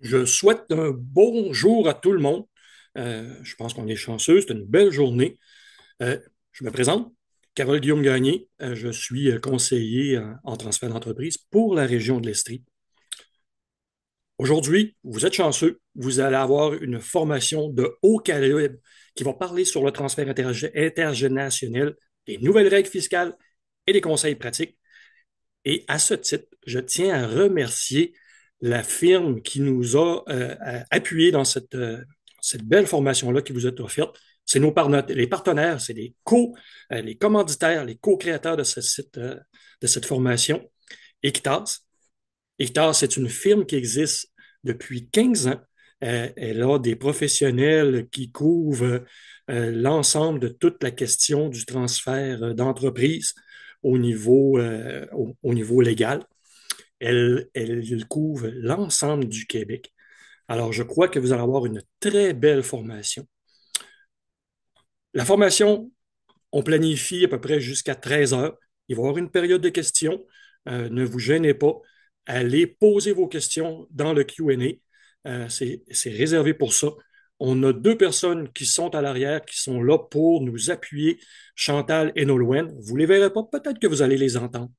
Je souhaite un bonjour à tout le monde. Je pense qu'on est chanceux, c'est une belle journée. Euh, je me présente, Carole Guillaume Gagné. Je suis conseiller en transfert d'entreprise pour la région de l'Estrie. Aujourd'hui, vous êtes chanceux, vous allez avoir une formation de haut calibre qui va parler sur le transfert intergénérationnel, des nouvelles règles fiscales et des conseils pratiques. Et à ce titre, je tiens à remercier la firme qui nous a appuyés dans cette belle formation-là qui vous est offerte. C'est les partenaires, c'est les commanditaires, les co-créateurs de de cette formation. Equitas. Equitas, c'est une firme qui existe depuis 15 ans. Elle a des professionnels qui couvrent l'ensemble de toute la question du transfert d'entreprise au niveau légal. Elle couvre l'ensemble du Québec. Alors, je crois que vous allez avoir une très belle formation. La formation, on planifie à peu près jusqu'à 13 heures. Il va y avoir une période de questions. Ne vous gênez pas. Allez poser vos questions dans le Q&A. C'est réservé pour ça. On a deux personnes qui sont à l'arrière, qui sont là pour nous appuyer, Chantal et Nolwenn. Vous ne les verrez pas, peut-être que vous allez les entendre,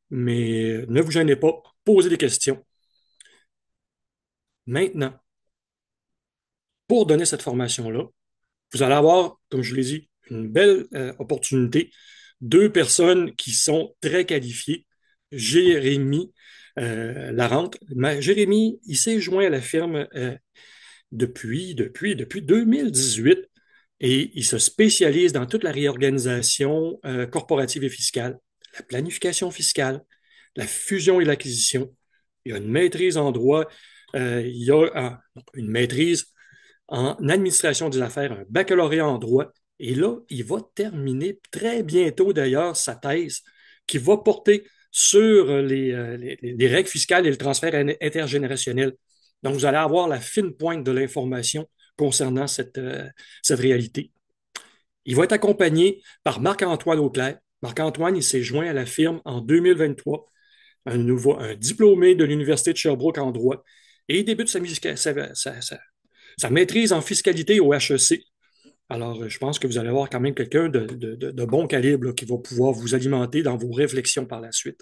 mais ne vous gênez pas, posez des questions. Maintenant, pour donner cette formation-là, vous allez avoir, comme je l'ai dit, une belle opportunité. Deux personnes qui sont très qualifiées. Jérémy Larente. Jérémy, il s'est joint à la firme depuis 2018 et il se spécialise dans toute la réorganisation corporative et fiscale, la planification fiscale, la fusion et l'acquisition. Il y a une maîtrise en droit, il y a une maîtrise en administration des affaires, un baccalauréat en droit. Et là, il va terminer très bientôt d'ailleurs sa thèse qui va porter sur les règles fiscales et le transfert intergénérationnel. Donc, vous allez avoir la fine pointe de l'information concernant cette réalité. Il va être accompagné par Marc-Antoine Auclair. Marc-Antoine, il s'est joint à la firme en 2023, un diplômé de l'Université de Sherbrooke en droit, et il débute sa maîtrise en fiscalité au HEC. Alors, je pense que vous allez avoir quand même quelqu'un de bon calibre là, qui va pouvoir vous alimenter dans vos réflexions par la suite.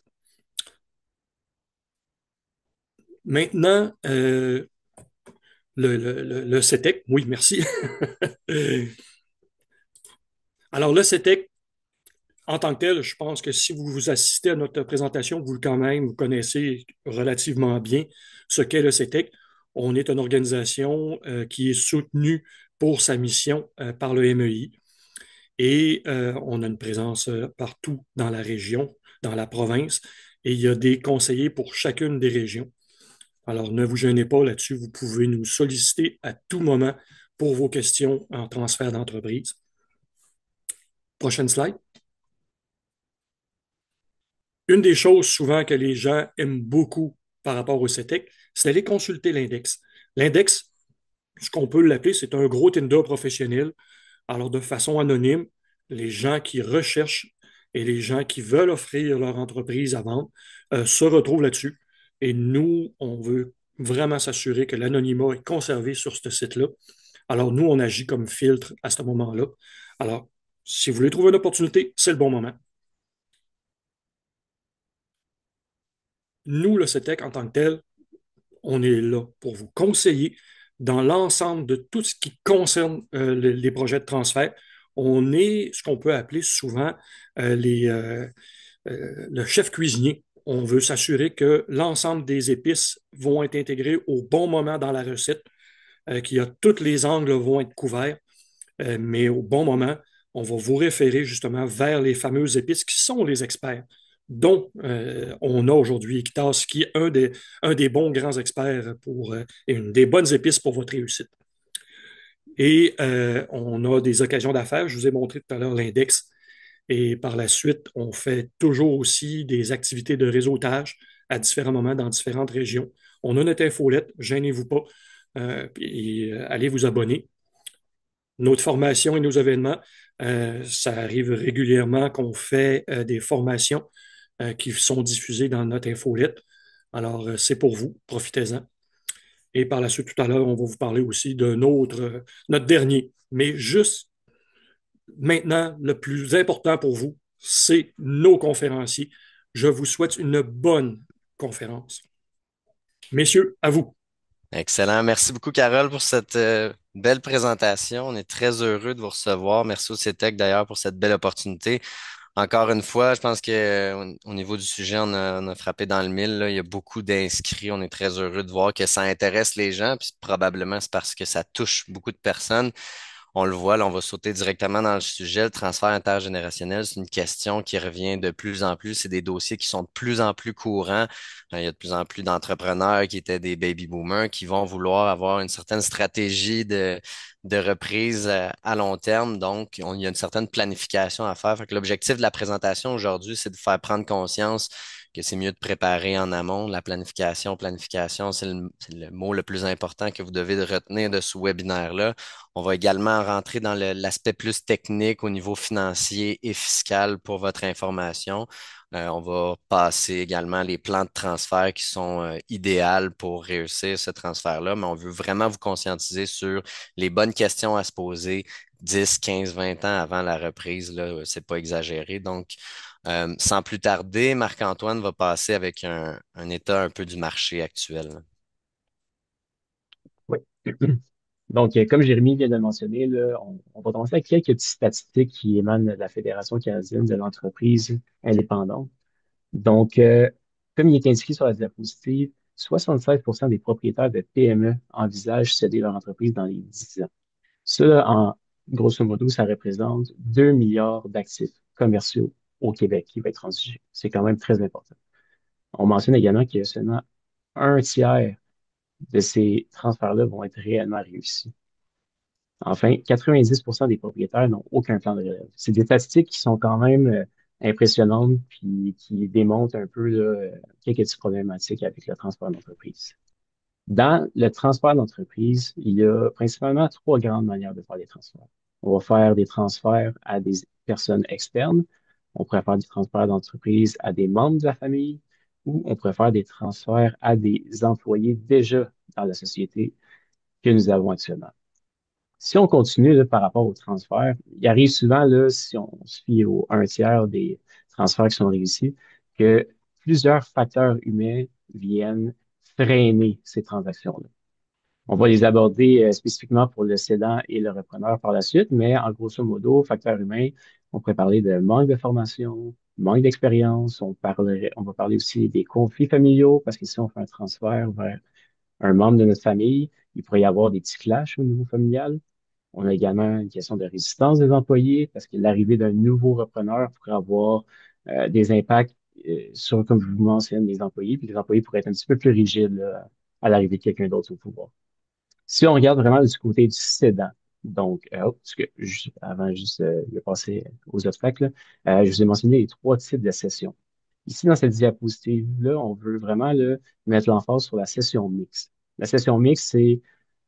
Maintenant, le CETEC, oui, merci. Alors, le CETEC, en tant que tel, je pense que si vous assistez à notre présentation, vous connaissez relativement bien ce qu'est le CETEC. On est une organisation qui est soutenue pour sa mission par le MEI et on a une présence partout dans la région, dans la province, et il y a des conseillers pour chacune des régions. Alors, ne vous gênez pas là-dessus, vous pouvez nous solliciter à tout moment pour vos questions en transfert d'entreprise. Prochaine slide. Une des choses souvent que les gens aiment beaucoup par rapport au CETEC, c'est d'aller consulter l'index. L'index, ce qu'on peut l'appeler, c'est un gros Tinder professionnel. Alors, de façon anonyme, les gens qui recherchent et les gens qui veulent offrir leur entreprise à vendre se retrouvent là-dessus. Et nous, on veut vraiment s'assurer que l'anonymat est conservé sur ce site-là. Alors, nous, on agit comme filtre à ce moment-là. Alors, si vous voulez trouver une opportunité, c'est le bon moment. Nous, le CETEC, en tant que tel, on est là pour vous conseiller dans l'ensemble de tout ce qui concerne les projets de transfert. On est ce qu'on peut appeler souvent le chef cuisinier. On veut s'assurer que l'ensemble des épices vont être intégrées au bon moment dans la recette, tous les angles vont être couverts, mais au bon moment, on va vous référer justement vers les fameuses épices qui sont les experts dont on a aujourd'hui Equitas, qui est un des bons grands experts et une des bonnes épices pour votre réussite. Et on a des occasions d'affaires. Je vous ai montré tout à l'heure l'index. Et par la suite, on fait toujours aussi des activités de réseautage à différents moments dans différentes régions. On a notre infolette, gênez-vous pas, et allez vous abonner. Notre formation et nos événements, ça arrive régulièrement qu'on fait des formations qui sont diffusées dans notre infolette. Alors, c'est pour vous, profitez-en. Et par la suite, tout à l'heure, on va vous parler aussi d'un autre, notre dernier. Mais juste maintenant, le plus important pour vous, c'est nos conférenciers. Je vous souhaite une bonne conférence. Messieurs, à vous. Excellent. Merci beaucoup, Carole, pour cette belle présentation. On est très heureux de vous recevoir. Merci au CETEC d'ailleurs pour cette belle opportunité. Encore une fois, je pense que au niveau du sujet, on a frappé dans le mille, là. Il y a beaucoup d'inscrits. On est très heureux de voir que ça intéresse les gens, puis probablement c'est parce que ça touche beaucoup de personnes. On le voit, là, on va sauter directement dans le sujet. Le transfert intergénérationnel, c'est une question qui revient de plus en plus. C'est des dossiers qui sont de plus en plus courants. Il y a de plus en plus d'entrepreneurs qui étaient des baby boomers qui vont vouloir avoir une certaine stratégie de reprise à long terme. Donc, il y a une certaine planification à faire. Fait que l'objectif de la présentation aujourd'hui, c'est de faire prendre conscience que c'est mieux de préparer en amont. La planification, c'est le mot le plus important que vous devez retenir de ce webinaire-là. On va également rentrer dans l'aspect plus technique au niveau financier et fiscal pour votre information. On va passer également les plans de transfert qui sont idéaux pour réussir ce transfert-là, mais on veut vraiment vous conscientiser sur les bonnes questions à se poser 10, 15, 20 ans avant la reprise, là, c'est pas exagéré. Donc, sans plus tarder, Marc-Antoine va passer avec un état un peu du marché actuel. Oui. Donc, comme Jérémy vient de le mentionner, là, on va commencer avec quelques petites statistiques qui émanent de la Fédération canadienne de l'entreprise indépendante. Donc, comme il est indiqué sur la diapositive, 76% des propriétaires de PME envisagent céder leur entreprise dans les 10 ans. Cela, en grosso modo, ça représente 2 milliards d'actifs commerciaux au Québec qui va être transigé. C'est quand même très important. On mentionne également qu'il y a seulement un tiers de ces transferts-là vont être réellement réussis. Enfin, 90% des propriétaires n'ont aucun plan de relève. C'est des statistiques qui sont quand même impressionnantes puis qui démontrent un peu là, quelques petites problématiques avec le transport d'entreprise. Dans le transport d'entreprise, il y a principalement trois grandes manières de faire des transferts. On va faire des transferts à des personnes externes, on pourrait faire des transferts d'entreprise à des membres de la famille, ou on pourrait faire des transferts à des employés déjà dans la société que nous avons actuellement. Si on continue là, par rapport au transfert, il arrive souvent, là, si on se fie au un tiers des transferts qui sont réussis, que plusieurs facteurs humains viennent freiner ces transactions-là. On va les aborder spécifiquement pour le cédant et le repreneur par la suite, mais en grosso modo, facteur humain, on pourrait parler de manque de formation, manque d'expérience, on va parler aussi des conflits familiaux, parce que si on fait un transfert vers un membre de notre famille, il pourrait y avoir des petits clashs au niveau familial. On a également une question de résistance des employés parce que l'arrivée d'un nouveau repreneur pourrait avoir des impacts sur, comme je vous mentionne, les employés, puis les employés pourraient être un petit peu plus rigides là, à l'arrivée de quelqu'un d'autre au pouvoir. Si on regarde vraiment du côté du cédant, donc, parce que avant juste de passer aux obstacles, je vous ai mentionné les trois types de sessions. Ici, dans cette diapositive-là, on veut vraiment là, mettre l'emphase sur la session mixte. La session mixte, c'est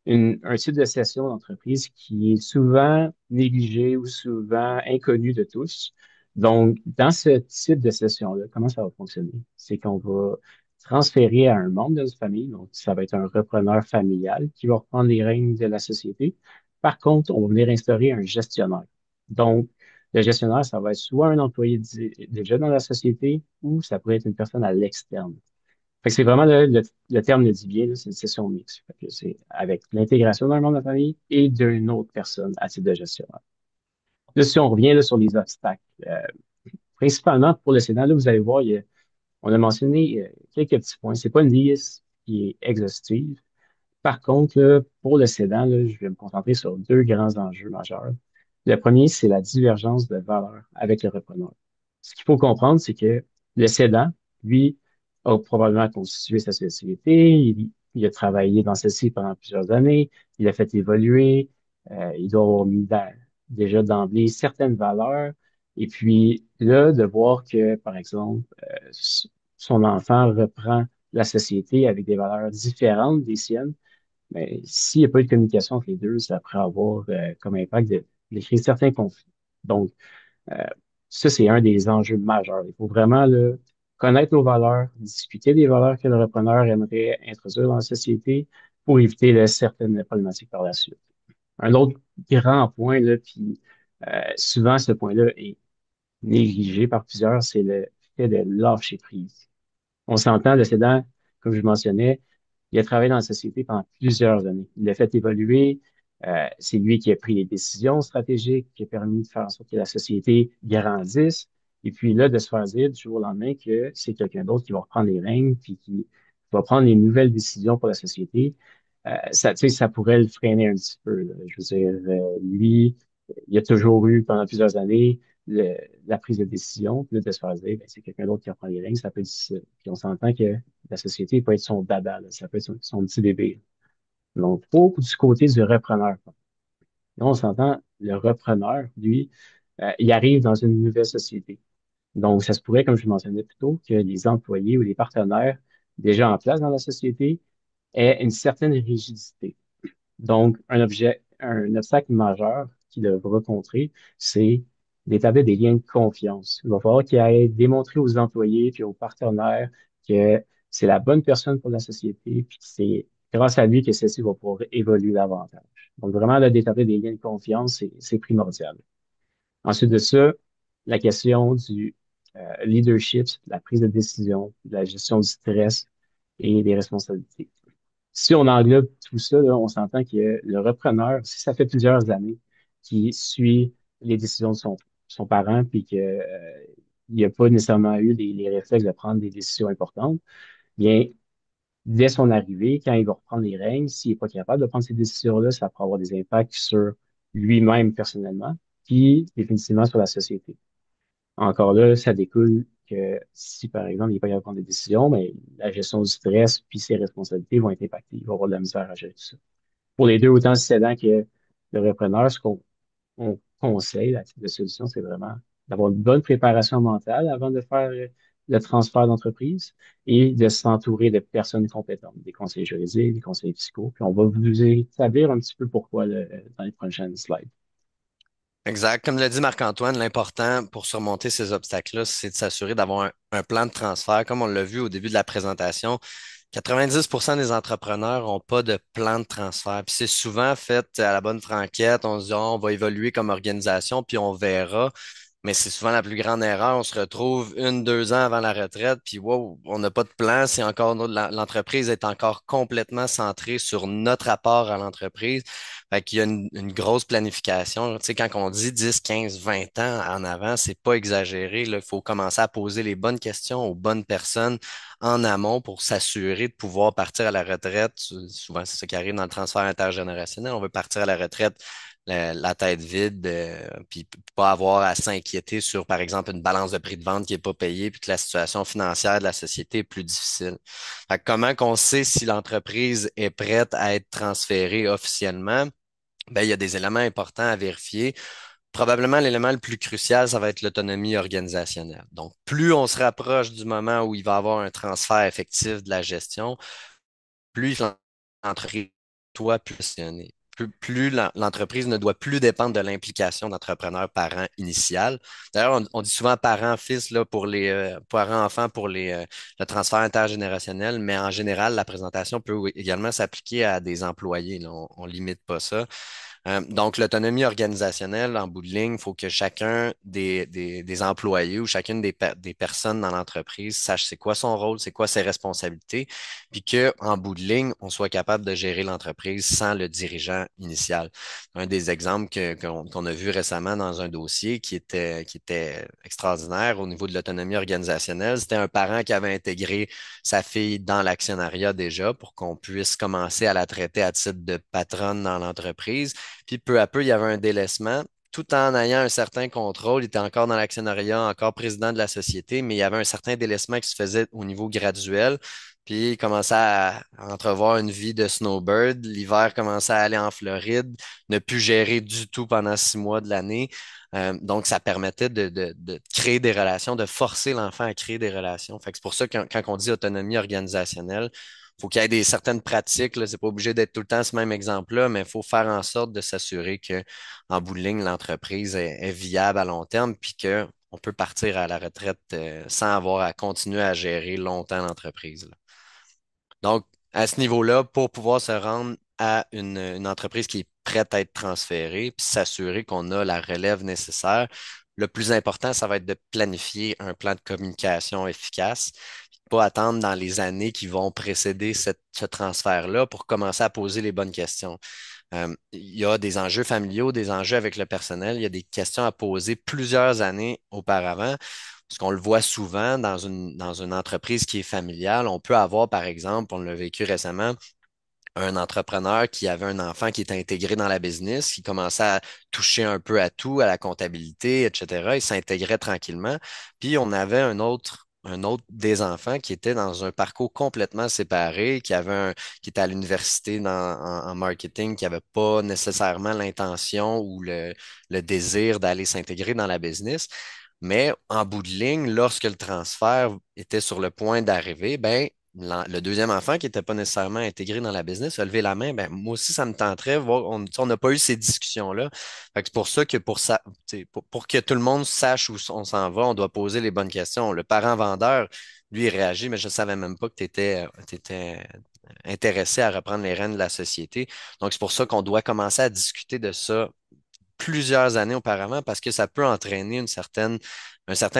un type de session d'entreprise qui est souvent négligé ou souvent inconnu de tous. Donc, dans ce type de session-là, comment ça va fonctionner? C'est qu'on va transférer à un membre de notre famille, donc ça va être un repreneur familial qui va reprendre les règnes de la société. Par contre, on va venir instaurer un gestionnaire. Donc, le gestionnaire, ça va être soit un employé déjà dans la société ou ça pourrait être une personne à l'externe. Fait que c'est vraiment le terme le dit bien, là, c'est une session mixte. Fait que c'est avec l'intégration d'un membre de la famille et d'une autre personne à titre de gestionnaire. Là, si on revient là, sur les obstacles, principalement pour le Sénat, là, vous allez voir, on a mentionné quelques petits points. C'est pas une liste qui est exhaustive. Par contre, là, pour le cédant, là, je vais me concentrer sur deux grands enjeux majeurs. Le premier, c'est la divergence de valeur avec le repreneur. Ce qu'il faut comprendre, c'est que le cédant, lui, a probablement constitué sa société, il a travaillé dans celle-ci pendant plusieurs années, il a fait évoluer, il doit avoir mis déjà d'emblée certaines valeurs, et puis là, de voir que, par exemple, son enfant reprend la société avec des valeurs différentes des siennes, mais s'il n'y a pas eu de communication entre les deux, ça pourrait avoir comme impact de créer certains conflits. Donc, euh, ça, c'est un des enjeux majeurs. Il faut vraiment là, connaître nos valeurs, discuter des valeurs que le repreneur aimerait introduire dans la société, pour éviter certaines problématiques par la suite. Un autre grand point, là, puis souvent ce point-là est négligé par plusieurs, c'est le fait de lâcher prise. On s'entend, le cédant, comme je mentionnais, il a travaillé dans la société pendant plusieurs années. Il l'a fait évoluer. C'est lui qui a pris les décisions stratégiques, qui a permis de faire en sorte que la société grandisse. Et puis là, de se faire dire du jour au lendemain que c'est quelqu'un d'autre qui va reprendre les règnes, puis qui va prendre les nouvelles décisions pour la société, ça, tu sais, ça pourrait le freiner un petit peu, là. Je veux dire, lui, il a toujours eu pendant plusieurs années la prise de décision, puis là, de se faire dire, ben, c'est quelqu'un d'autre qui reprend les règnes, ça peut être difficile. Puis on s'entend que la société peut être son dada, là, ça peut être son petit bébé. Donc, trop du côté du repreneur. Là, on s'entend, le repreneur, lui, il arrive dans une nouvelle société. Donc, ça se pourrait, comme je le mentionnais plus tôt, que les employés ou les partenaires déjà en place dans la société aient une certaine rigidité. Donc, un obstacle majeur qu'il devra contrer, c'est d'établir des liens de confiance. Il va falloir qu'il aille démontrer aux employés puis aux partenaires que c'est la bonne personne pour la société, puis que c'est grâce à lui que celle-ci va pouvoir évoluer davantage. Donc, vraiment, là, d'établir des liens de confiance, c'est primordial. Ensuite de ça, la question du leadership, la prise de décision, la gestion du stress et des responsabilités. Si on englobe tout ça, là, on s'entend que le repreneur, si ça fait plusieurs années qu'il suit les décisions de son parent, puis que, il n'a pas nécessairement eu les réflexes de prendre des décisions importantes, bien, dès son arrivée, quand il va reprendre les règnes, s'il n'est pas capable de prendre ces décisions-là, ça pourra avoir des impacts sur lui-même personnellement, puis définitivement sur la société. Encore là, ça découle que si, par exemple, il n'est pas capable de prendre des décisions, mais la gestion du stress puis ses responsabilités vont être impactées. Il va avoir de la misère à gérer tout ça. Pour les deux, autant le cédant que le repreneur, ce qu'on on conseille, la type de solution, c'est vraiment d'avoir une bonne préparation mentale avant de faire le transfert d'entreprise et de s'entourer de personnes compétentes, des conseillers juridiques, des conseillers fiscaux. Puis on va vous établir un petit peu pourquoi dans les prochaines slides. Exact. Comme l'a dit Marc-Antoine, l'important pour surmonter ces obstacles-là, c'est de s'assurer d'avoir un plan de transfert. Comme on l'a vu au début de la présentation, 90% des entrepreneurs n'ont pas de plan de transfert. Puis c'est souvent fait à la bonne franquette. On se dit, oh, on va évoluer comme organisation, puis on verra. Mais c'est souvent la plus grande erreur. On se retrouve 2 ans avant la retraite, puis wow, on n'a pas de plan. C'est encore l'entreprise est encore complètement centrée sur notre apport à l'entreprise. Fait qu'il y a une grosse planification. Tu sais, quand on dit 10, 15, 20 ans en avant, c'est pas exagéré. Là. Il faut commencer à poser les bonnes questions aux bonnes personnes en amont pour s'assurer de pouvoir partir à la retraite. Souvent, c'est ça qui arrive dans le transfert intergénérationnel. On veut partir à la retraite la tête vide, puis pas avoir à s'inquiéter sur, par exemple, une balance de prix de vente qui est pas payée, puis que la situation financière de la société est plus difficile. Fait que comment qu'on sait si l'entreprise est prête à être transférée officiellement? Ben, il y a des éléments importants à vérifier. Probablement, l'élément le plus crucial, ça va être l'autonomie organisationnelle. Donc, plus on se rapproche du moment où il va y avoir un transfert effectif de la gestion, plus l'entreprise doit positionner. Plus l'entreprise ne doit plus dépendre de l'implication d'entrepreneur parent initial. D'ailleurs, on dit souvent parent-fils là, pour les parents-enfants pour le transfert intergénérationnel, mais en général, la présentation peut également s'appliquer à des employés. Là. On ne limite pas ça. Donc, l'autonomie organisationnelle, en bout de ligne, il faut que chacun des employés ou chacune des personnes dans l'entreprise sache c'est quoi son rôle, c'est quoi ses responsabilités, puis qu'en bout de ligne, on soit capable de gérer l'entreprise sans le dirigeant initial. Un des exemples qu'on a vu récemment dans un dossier qui était extraordinaire au niveau de l'autonomie organisationnelle, c'était un parent qui avait intégré sa fille dans l'actionnariat déjà pour qu'on puisse commencer à la traiter à titre de patronne dans l'entreprise. Puis peu à peu, il y avait un délaissement. Tout en ayant un certain contrôle, il était encore dans l'actionnariat, encore président de la société, mais il y avait un certain délaissement qui se faisait au niveau graduel. Puis il commençait à entrevoir une vie de snowbird. L'hiver commençait à aller en Floride, ne plus gérer du tout pendant 6 mois de l'année. Donc, ça permettait de créer des relations, de forcer l'enfant à créer des relations. Fait que c'est pour ça que quand on dit autonomie organisationnelle, faut qu'il y ait certaines pratiques, là. C'est pas obligé d'être tout le temps ce même exemple-là, mais il faut faire en sorte de s'assurer que, en bout de ligne, l'entreprise est viable à long terme, puis que on peut partir à la retraite sans avoir à continuer à gérer longtemps l'entreprise, là. Donc, à ce niveau-là pour pouvoir se rendre à une entreprise qui est prête à être transférée, puis s'assurer qu'on a la relève nécessaire. Le plus important, ça va être de planifier un plan de communication efficace, pas attendre dans les années qui vont précéder ce transfert-là pour commencer à poser les bonnes questions. Il y a des enjeux familiaux, des enjeux avec le personnel, il y a des questions à poser plusieurs années auparavant. Parce qu'on le voit souvent dans une entreprise qui est familiale, on peut avoir, par exemple, on l'a vécu récemment, un entrepreneur qui avait un enfant qui était intégré dans la business, qui commençait à toucher un peu à tout, à la comptabilité, etc. Il s'intégrait tranquillement. Puis on avait un autre des enfants qui était dans un parcours complètement séparé, qui était à l'université en marketing, qui n'avait pas nécessairement l'intention ou le désir d'aller s'intégrer dans la business. Mais en bout de ligne, lorsque le transfert était sur le point d'arriver, ben, le deuxième enfant qui n'était pas nécessairement intégré dans la business a levé la main. Ben, moi aussi, ça me tenterait. On n'a pas eu ces discussions-là. Fait que c'est pour ça que pour que tout le monde sache où on s'en va, on doit poser les bonnes questions. Le parent vendeur, lui, il réagit, mais je ne savais même pas que tu étais intéressé à reprendre les rênes de la société. Donc, c'est pour ça qu'on doit commencer à discuter de ça plusieurs années auparavant parce que ça peut entraîner un certain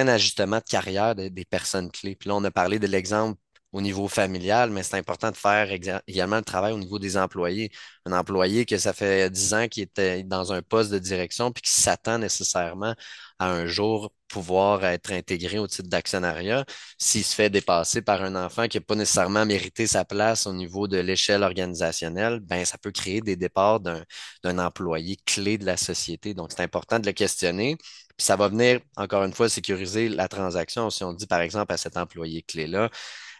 ajustement de carrière des personnes clés. Puis là, on a parlé de l'exemple au niveau familial, mais c'est important de faire également le travail au niveau des employés. Un employé que ça fait 10 ans qu'il était dans un poste de direction puis qui s'attend nécessairement à un jour pouvoir être intégré au titre d'actionnariat, s'il se fait dépasser par un enfant qui n'a pas nécessairement mérité sa place au niveau de l'échelle organisationnelle, ben ça peut créer des départs d'un employé clé de la société. Donc, c'est important de le questionner. Puis ça va venir, encore une fois, sécuriser la transaction. Si on dit, par exemple, à cet employé clé-là,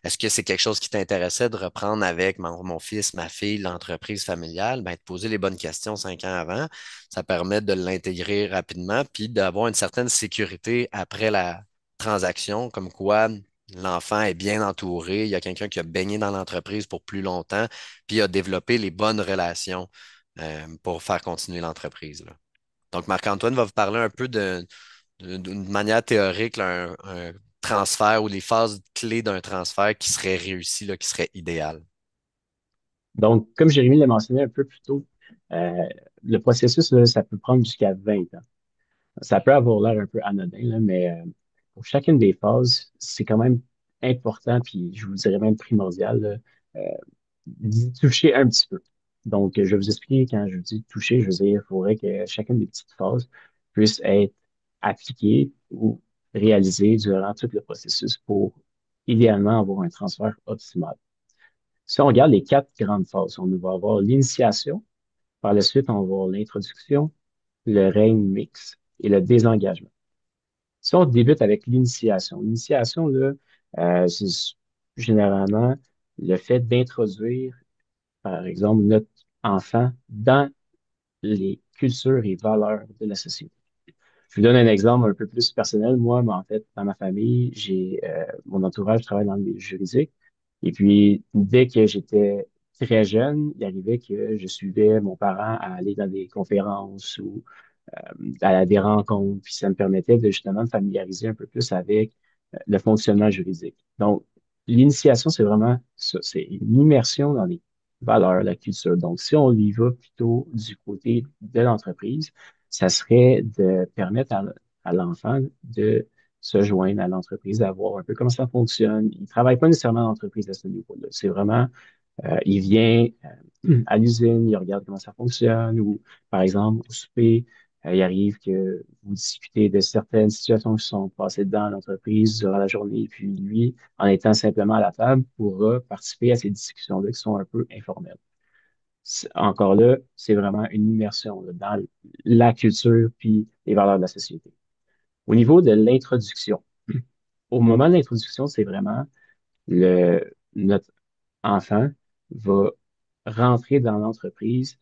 est-ce que c'est quelque chose qui t'intéressait de reprendre avec mon fils, ma fille, l'entreprise familiale? Ben, de poser les bonnes questions 5 ans avant, ça permet de l'intégrer rapidement, puis d'avoir une certaine sécurité après la transaction, comme quoi l'enfant est bien entouré, il y a quelqu'un qui a baigné dans l'entreprise pour plus longtemps, puis a développé les bonnes relations pour faire continuer l'entreprise, là. Donc, Marc-Antoine va vous parler un peu d'une manière théorique, là, un transfert ou les phases clés d'un transfert qui serait réussi, là, qui serait idéal. Donc, comme Jérémy l'a mentionné un peu plus tôt, euh, le processus, là, ça peut prendre jusqu'à 20 ans. Ça peut avoir l'air un peu anodin, là, mais pour chacune des phases, c'est quand même important, puis je vous dirais même primordial, là, d'y toucher un petit peu. Donc, je vais vous expliquer quand je dis toucher, je veux dire, il faudrait que chacune des petites phases puisse être appliquée ou réalisée durant tout le processus pour idéalement avoir un transfert optimal. Si on regarde les quatre grandes phases, on va avoir l'initiation, par la suite, on va avoir l'introduction, le règne mix et le désengagement. Si on débute avec l'initiation, là, c'est généralement le fait d'introduire, par exemple, notre enfant dans les cultures et valeurs de la société. Je vous donne un exemple un peu plus personnel. Moi, en fait, dans ma famille, mon entourage travaille dans le milieu juridique. Et puis, dès que j'étais très jeune, il arrivait que je suivais mon parent à aller dans des conférences ou à des rencontres. Puis ça me permettait de justement me familiariser un peu plus avec le fonctionnement juridique. Donc, l'initiation, c'est vraiment ça. C'est une immersion dans les valeurs, la culture. Donc, si on y va plutôt du côté de l'entreprise, ça serait de permettre à l'enfant de se joindre à l'entreprise, d'avoir un peu comment ça fonctionne. Il travaille pas nécessairement dans l'entreprise à ce niveau-là. C'est vraiment, il vient à l'usine, il regarde comment ça fonctionne, ou par exemple, au souper, il arrive que vous discutez de certaines situations qui sont passées dans l'entreprise durant la journée, puis lui, en étant simplement à la table, pourra participer à ces discussions-là qui sont un peu informelles. Encore là, c'est vraiment une immersion là, dans la culture puis les valeurs de la société. Au niveau de l'introduction, au moment de l'introduction, c'est vraiment notre enfant va rentrer dans l'entreprise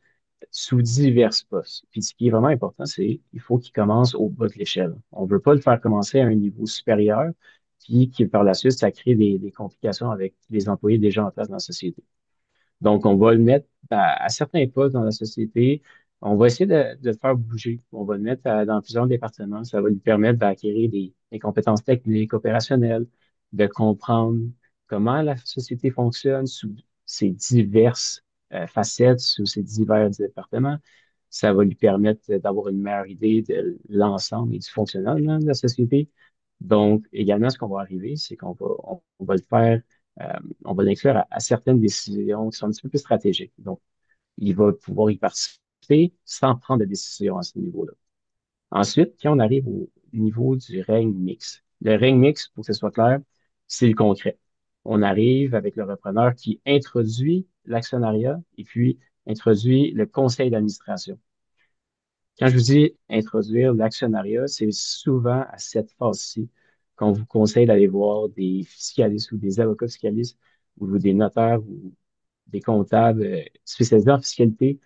sous divers postes. Puis ce qui est vraiment important, c'est il faut qu'il commence au bas de l'échelle. On veut pas le faire commencer à un niveau supérieur, puis que par la suite, ça crée des complications avec les employés déjà en place dans la société. Donc, on va le mettre à certains postes dans la société. On va essayer de le faire bouger. On va le mettre dans plusieurs départements. Ça va lui permettre d'acquérir des compétences techniques, opérationnelles, de comprendre comment la société fonctionne sous ces diverses facettes, sous ces divers départements. Ça va lui permettre d'avoir une meilleure idée de l'ensemble et du fonctionnement de la société. Donc, également, ce qu'on va arriver, c'est on va le faire, euh, on va l'inclure à certaines décisions qui sont un petit peu plus stratégiques. Donc, il va pouvoir y participer sans prendre de décision à ce niveau-là. Ensuite, quand on arrive au niveau du règne mix, le règne mix, pour que ce soit clair, c'est le concret. On arrive avec le repreneur qui introduit l'actionnariat et puis introduit le conseil d'administration. Quand je vous dis introduire l'actionnariat, c'est souvent à cette phase-ci qu'on vous conseille d'aller voir des fiscalistes ou des avocats fiscalistes ou des notaires ou des comptables spécialisés en fiscalité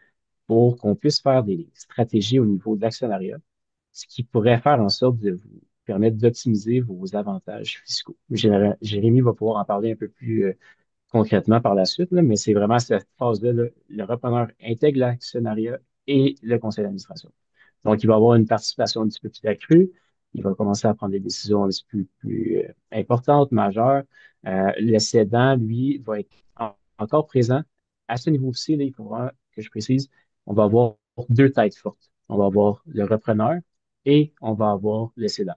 pour qu'on puisse faire des stratégies au niveau de l'actionnariat, ce qui pourrait faire en sorte de vous permettre d'optimiser vos avantages fiscaux. Jérémy va pouvoir en parler un peu plus concrètement par la suite, là, mais c'est vraiment cette phase-là, là, le repreneur intègre l'actionnariat et le conseil d'administration. Donc, il va avoir une participation un petit peu plus accrue. Il va commencer à prendre des décisions un petit peu plus importantes, majeures. Le cédant, lui, va être encore présent. À ce niveau-ci, là, il faudra que je précise, on va avoir deux têtes fortes. On va avoir le repreneur et on va avoir le cédant.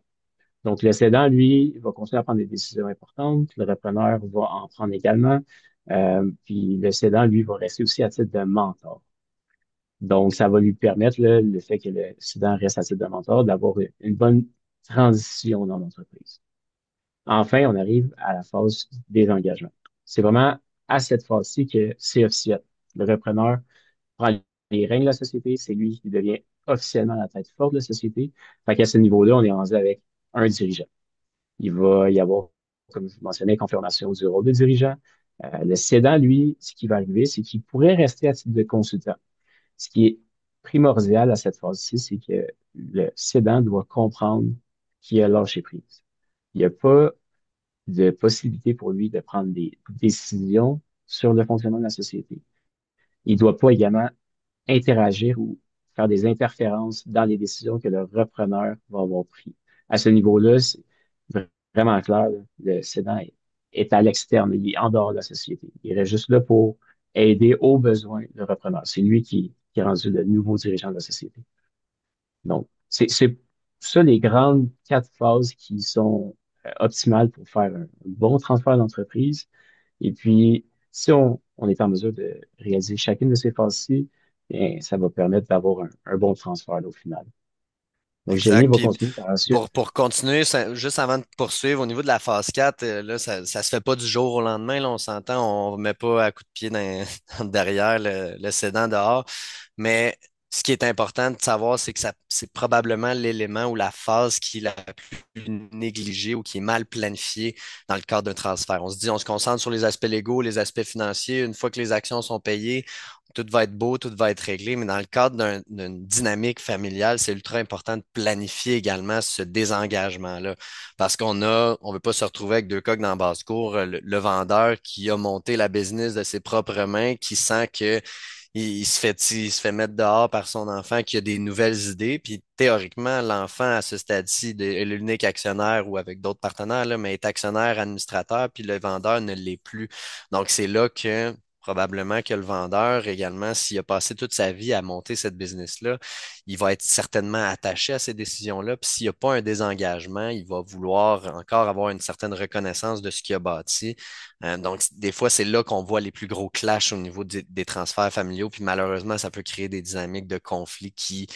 Donc, le cédant, lui, va continuer à prendre des décisions importantes. Le repreneur va en prendre également. Puis le cédant, lui, va rester aussi à titre de mentor. Donc, ça va lui permettre, là, le fait que le cédant reste à titre de mentor, d'avoir une bonne transition dans l'entreprise. Enfin, on arrive à la phase des engagements. C'est vraiment à cette phase-ci que c'est officiel. Le repreneur prend les règnes de la société, c'est lui qui devient officiellement la tête forte de la société. Fait qu'à ce niveau-là, on est rendu avec un dirigeant. Il va y avoir, comme je mentionnais, confirmation du rôle de dirigeant. Le cédant, lui, ce qui va arriver, c'est qu'il pourrait rester à titre de consultant. Ce qui est primordial à cette phase-ci, c'est que le cédant doit comprendre qu'il a lâché prise. Il n'y a pas de possibilité pour lui de prendre des décisions sur le fonctionnement de la société. Il ne doit pas également interagir ou faire des interférences dans les décisions que le repreneur va avoir prises. À ce niveau-là, c'est vraiment clair, là, le cédant est à l'externe, il est en dehors de la société. Il reste juste là pour aider aux besoins du repreneur. C'est lui qui est rendu le nouveau dirigeant de la société. Donc, c'est ça les grandes quatre phases qui sont optimales pour faire un bon transfert d'entreprise. Et puis, si on est en mesure de réaliser chacune de ces phases-ci, bien, ça va permettre d'avoir un bon transfert là, au final. Donc, Jérémy Exact. va Puis continuer par la suite. pour continuer, juste avant de poursuivre, au niveau de la phase 4, là, ça se fait pas du jour au lendemain, là, on s'entend, on ne met pas à coup de pied derrière le cédant dehors. Mais ce qui est important de savoir, c'est que c'est probablement l'élément ou la phase qui est la plus négligée ou qui est mal planifiée dans le cadre d'un transfert. On se dit, on se concentre sur les aspects légaux, les aspects financiers. Une fois que les actions sont payées, tout va être beau, tout va être réglé. Mais dans le cadre d'une dynamique familiale, c'est ultra important de planifier également ce désengagement-là. Parce on veut pas se retrouver avec deux coqs dans la basse-cour, le vendeur qui a monté la business de ses propres mains, qui sent que il se fait mettre dehors par son enfant qui a des nouvelles idées. Puis théoriquement, l'enfant à ce stade-ci est l'unique actionnaire ou avec d'autres partenaires, là, mais est actionnaire administrateur, puis le vendeur ne l'est plus. Donc c'est là que probablement que le vendeur également, s'il a passé toute sa vie à monter cette business-là, il va être certainement attaché à ces décisions-là. Puis s'il n'y a pas un désengagement, il va vouloir encore avoir une certaine reconnaissance de ce qu'il a bâti. Donc, des fois, c'est là qu'on voit les plus gros clashs au niveau des transferts familiaux. Puis malheureusement, ça peut créer des dynamiques de conflit qui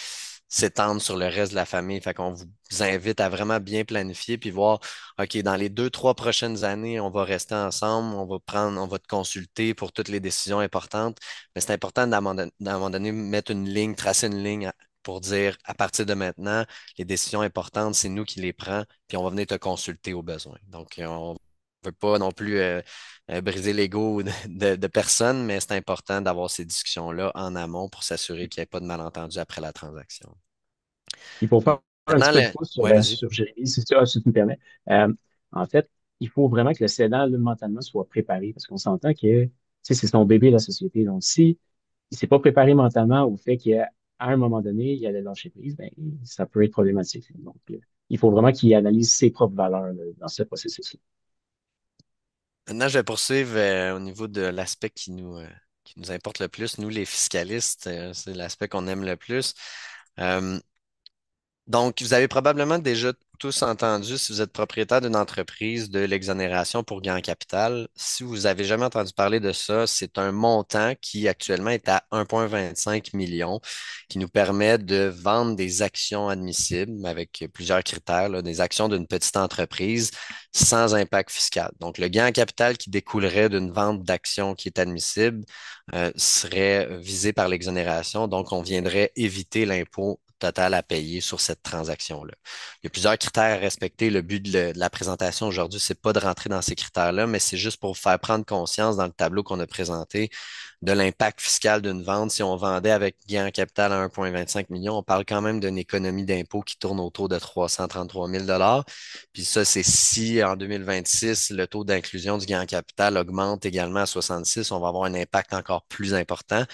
s'étendent sur le reste de la famille. Fait qu'on vous invite à vraiment bien planifier puis voir, OK, dans les 2, 3 prochaines années, on va rester ensemble, on va te consulter pour toutes les décisions importantes. Mais c'est important d'à un moment donné, mettre une ligne, tracer une ligne pour dire, à partir de maintenant, les décisions importantes, c'est nous qui les prenons, puis on va venir te consulter au besoin. Donc, on veut pas non plus briser l'ego de personne, mais c'est important d'avoir ces discussions-là en amont pour s'assurer qu'il n'y ait pas de malentendu après la transaction. Il faut faire un petit Maintenant, peu de pouce ouais, vas-y. sur Jérémy, si tu me permets. En fait, il faut vraiment que le cédant, là, mentalement, soit préparé parce qu'on s'entend que tu sais, c'est son bébé, la société. Donc, si il s'est pas préparé mentalement au fait qu'à un moment donné, il allait lâcher prise, ben, ça peut être problématique. Donc, il faut vraiment qu'il analyse ses propres valeurs là, dans ce processus-là. Maintenant, je vais poursuivre au niveau de l'aspect qui nous importe le plus, nous les fiscalistes, c'est l'aspect qu'on aime le plus. Euh, Donc, vous avez probablement déjà tous entendu, si vous êtes propriétaire d'une entreprise, de l'exonération pour gain en capital. Si vous avez jamais entendu parler de ça, c'est un montant qui actuellement est à 1,25 million, qui nous permet de vendre des actions admissibles avec plusieurs critères, là, des actions d'une petite entreprise sans impact fiscal. Donc, le gain en capital qui découlerait d'une vente d'actions qui est admissible serait visé par l'exonération. Donc, on viendrait éviter l'impôt total à payer sur cette transaction-là. Il y a plusieurs critères à respecter. Le but de la présentation aujourd'hui, c'est pas de rentrer dans ces critères-là, mais c'est juste pour vous faire prendre conscience dans le tableau qu'on a présenté de l'impact fiscal d'une vente. Si on vendait avec gain en capital à 1,25 million, on parle quand même d'une économie d'impôt qui tourne autour de 333 000 dollars. Puis ça, c'est si en 2026, le taux d'inclusion du gain en capital augmente également à 66, on va avoir un impact encore plus important.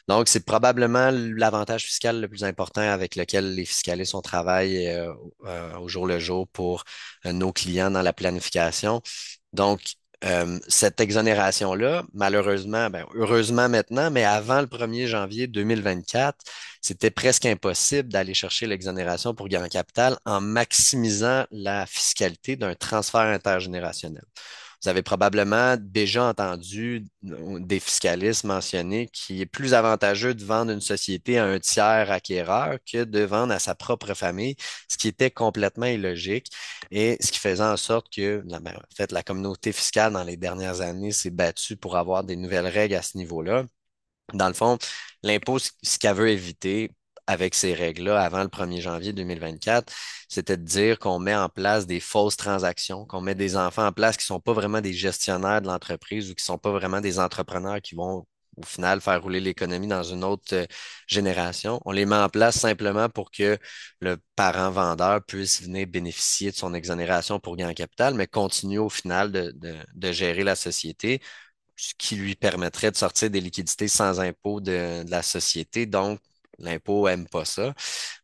Donc, c'est probablement l'avantage fiscal le plus important avec lequel les fiscalistes on travaille au jour le jour pour nos clients dans la planification. Donc, cette exonération-là, malheureusement, ben, heureusement maintenant, mais avant le 1er janvier 2024, c'était presque impossible d'aller chercher l'exonération pour gain en capital en maximisant la fiscalité d'un transfert intergénérationnel. Vous avez probablement déjà entendu des fiscalistes mentionner qu'il est plus avantageux de vendre une société à un tiers acquéreur que de vendre à sa propre famille, ce qui était complètement illogique et ce qui faisait en sorte que ben, en fait, la communauté fiscale dans les dernières années s'est battue pour avoir des nouvelles règles à ce niveau-là. Dans le fond, l'impôt, ce qu'elle veut éviter avec ces règles-là avant le 1er janvier 2024, c'était de dire qu'on met en place des fausses transactions, qu'on met des enfants en place qui ne sont pas vraiment des gestionnaires de l'entreprise ou qui ne sont pas vraiment des entrepreneurs qui vont au final faire rouler l'économie dans une autre génération. On les met en place simplement pour que le parent vendeur puisse venir bénéficier de son exonération pour gain en capital, mais continue au final de gérer la société ce qui lui permettrait de sortir des liquidités sans impôt de la société. Donc, l'impôt n'aime pas ça.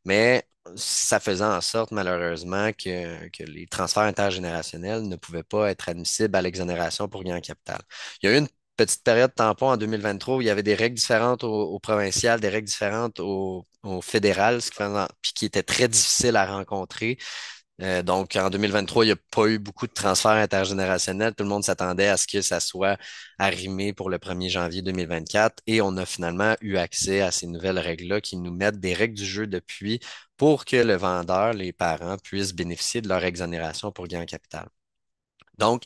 Mais ça faisait en sorte, malheureusement, que les transferts intergénérationnels ne pouvaient pas être admissibles à l'exonération pour gain en capital. Il y a eu une petite période tampon en 2023 où il y avait des règles différentes au provincial, des règles différentes au fédéral, puis qui étaient très difficiles à rencontrer. Donc, en 2023, il n'y a pas eu beaucoup de transferts intergénérationnels. Tout le monde s'attendait à ce que ça soit arrimé pour le 1er janvier 2024 et on a finalement eu accès à ces nouvelles règles-là qui nous mettent des règles du jeu depuis pour que le vendeur, les parents, puissent bénéficier de leur exonération pour gain en capital. Donc,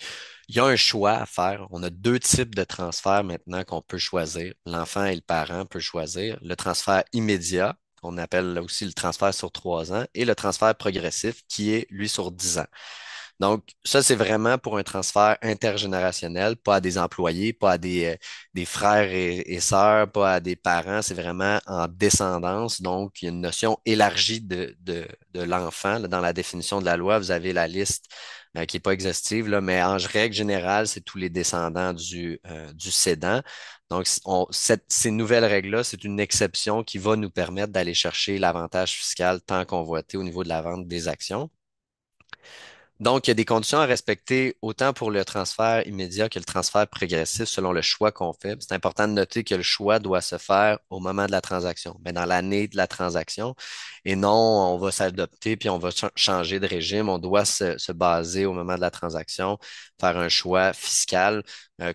il y a un choix à faire. On a deux types de transferts maintenant qu'on peut choisir. L'enfant et le parent peuvent choisir. Le transfert immédiat, qu'on appelle aussi le transfert sur 3 ans, et le transfert progressif, qui est, lui, sur 10 ans. Donc, ça, c'est vraiment pour un transfert intergénérationnel, pas à des employés, pas à des frères et sœurs, pas à des parents. C'est vraiment en descendance. Donc, il y a une notion élargie de l'enfant. Là, dans la définition de la loi, vous avez la liste qui n'est pas exhaustive, là, mais en règle générale, c'est tous les descendants du cédant. Donc, ces nouvelles règles-là, c'est une exception qui va nous permettre d'aller chercher l'avantage fiscal tant convoité au niveau de la vente des actions. Donc, il y a des conditions à respecter autant pour le transfert immédiat que le transfert progressif selon le choix qu'on fait. C'est important de noter que le choix doit se faire au moment de la transaction, mais dans l'année de la transaction. Et non, on va s'adopter puis on va changer de régime. On doit se baser au moment de la transaction, faire un choix fiscal.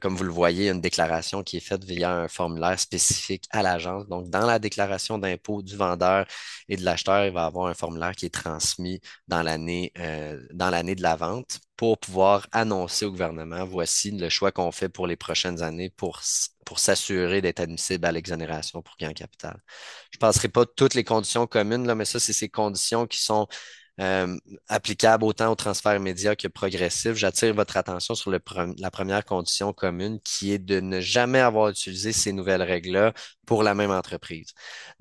Comme vous le voyez, il y a une déclaration qui est faite via un formulaire spécifique à l'agence. Donc, dans la déclaration d'impôt du vendeur et de l'acheteur, il va y avoir un formulaire qui est transmis dans l'année de la vente pour pouvoir annoncer au gouvernement, voici le choix qu'on fait pour les prochaines années pour s'assurer d'être admissible à l'exonération pour gain en capital. Je ne passerai pas toutes les conditions communes, là, mais ça, c'est ces conditions qui sont applicable autant au transfert immédiat que progressif. J'attire votre attention sur la première condition commune qui est de ne jamais avoir utilisé ces nouvelles règles-là pour la même entreprise.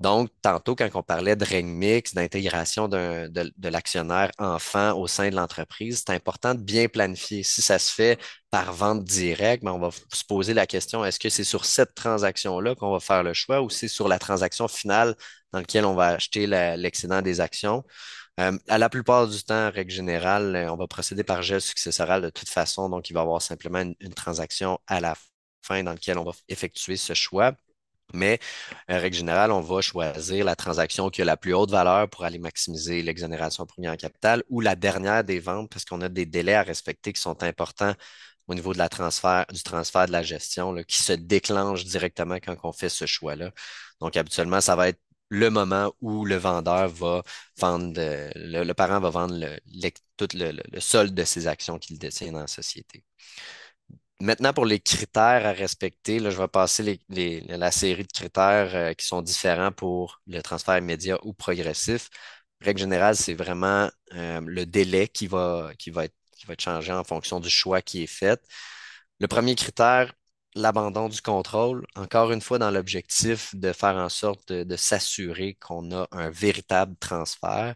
Donc, tantôt, quand on parlait de règles mixtes, d'intégration de l'actionnaire enfant au sein de l'entreprise, c'est important de bien planifier. Si ça se fait par vente directe, ben, on va se poser la question, est-ce que c'est sur cette transaction-là qu'on va faire le choix ou c'est sur la transaction finale dans laquelle on va acheter l'excédent des actions? À la plupart du temps, en règle générale, on va procéder par geste successoral de toute façon. Donc, il va y avoir simplement une transaction à la fin dans laquelle on va effectuer ce choix. Mais, en règle générale, on va choisir la transaction qui a la plus haute valeur pour aller maximiser l'exonération première en capital ou la dernière des ventes parce qu'on a des délais à respecter qui sont importants au niveau de du transfert de la gestion, là, qui se déclenche directement quand on fait ce choix-là. Donc, habituellement, ça va être le moment où le vendeur va vendre, le parent va vendre tout le solde de ses actions qu'il détient dans la société. Maintenant, pour les critères à respecter, là, je vais passer la série de critères qui sont différents pour le transfert immédiat ou progressif. Règle générale, c'est vraiment le délai qui va être changé en fonction du choix qui est fait. Le premier critère, l'abandon du contrôle, encore une fois dans l'objectif de faire en sorte de s'assurer qu'on a un véritable transfert.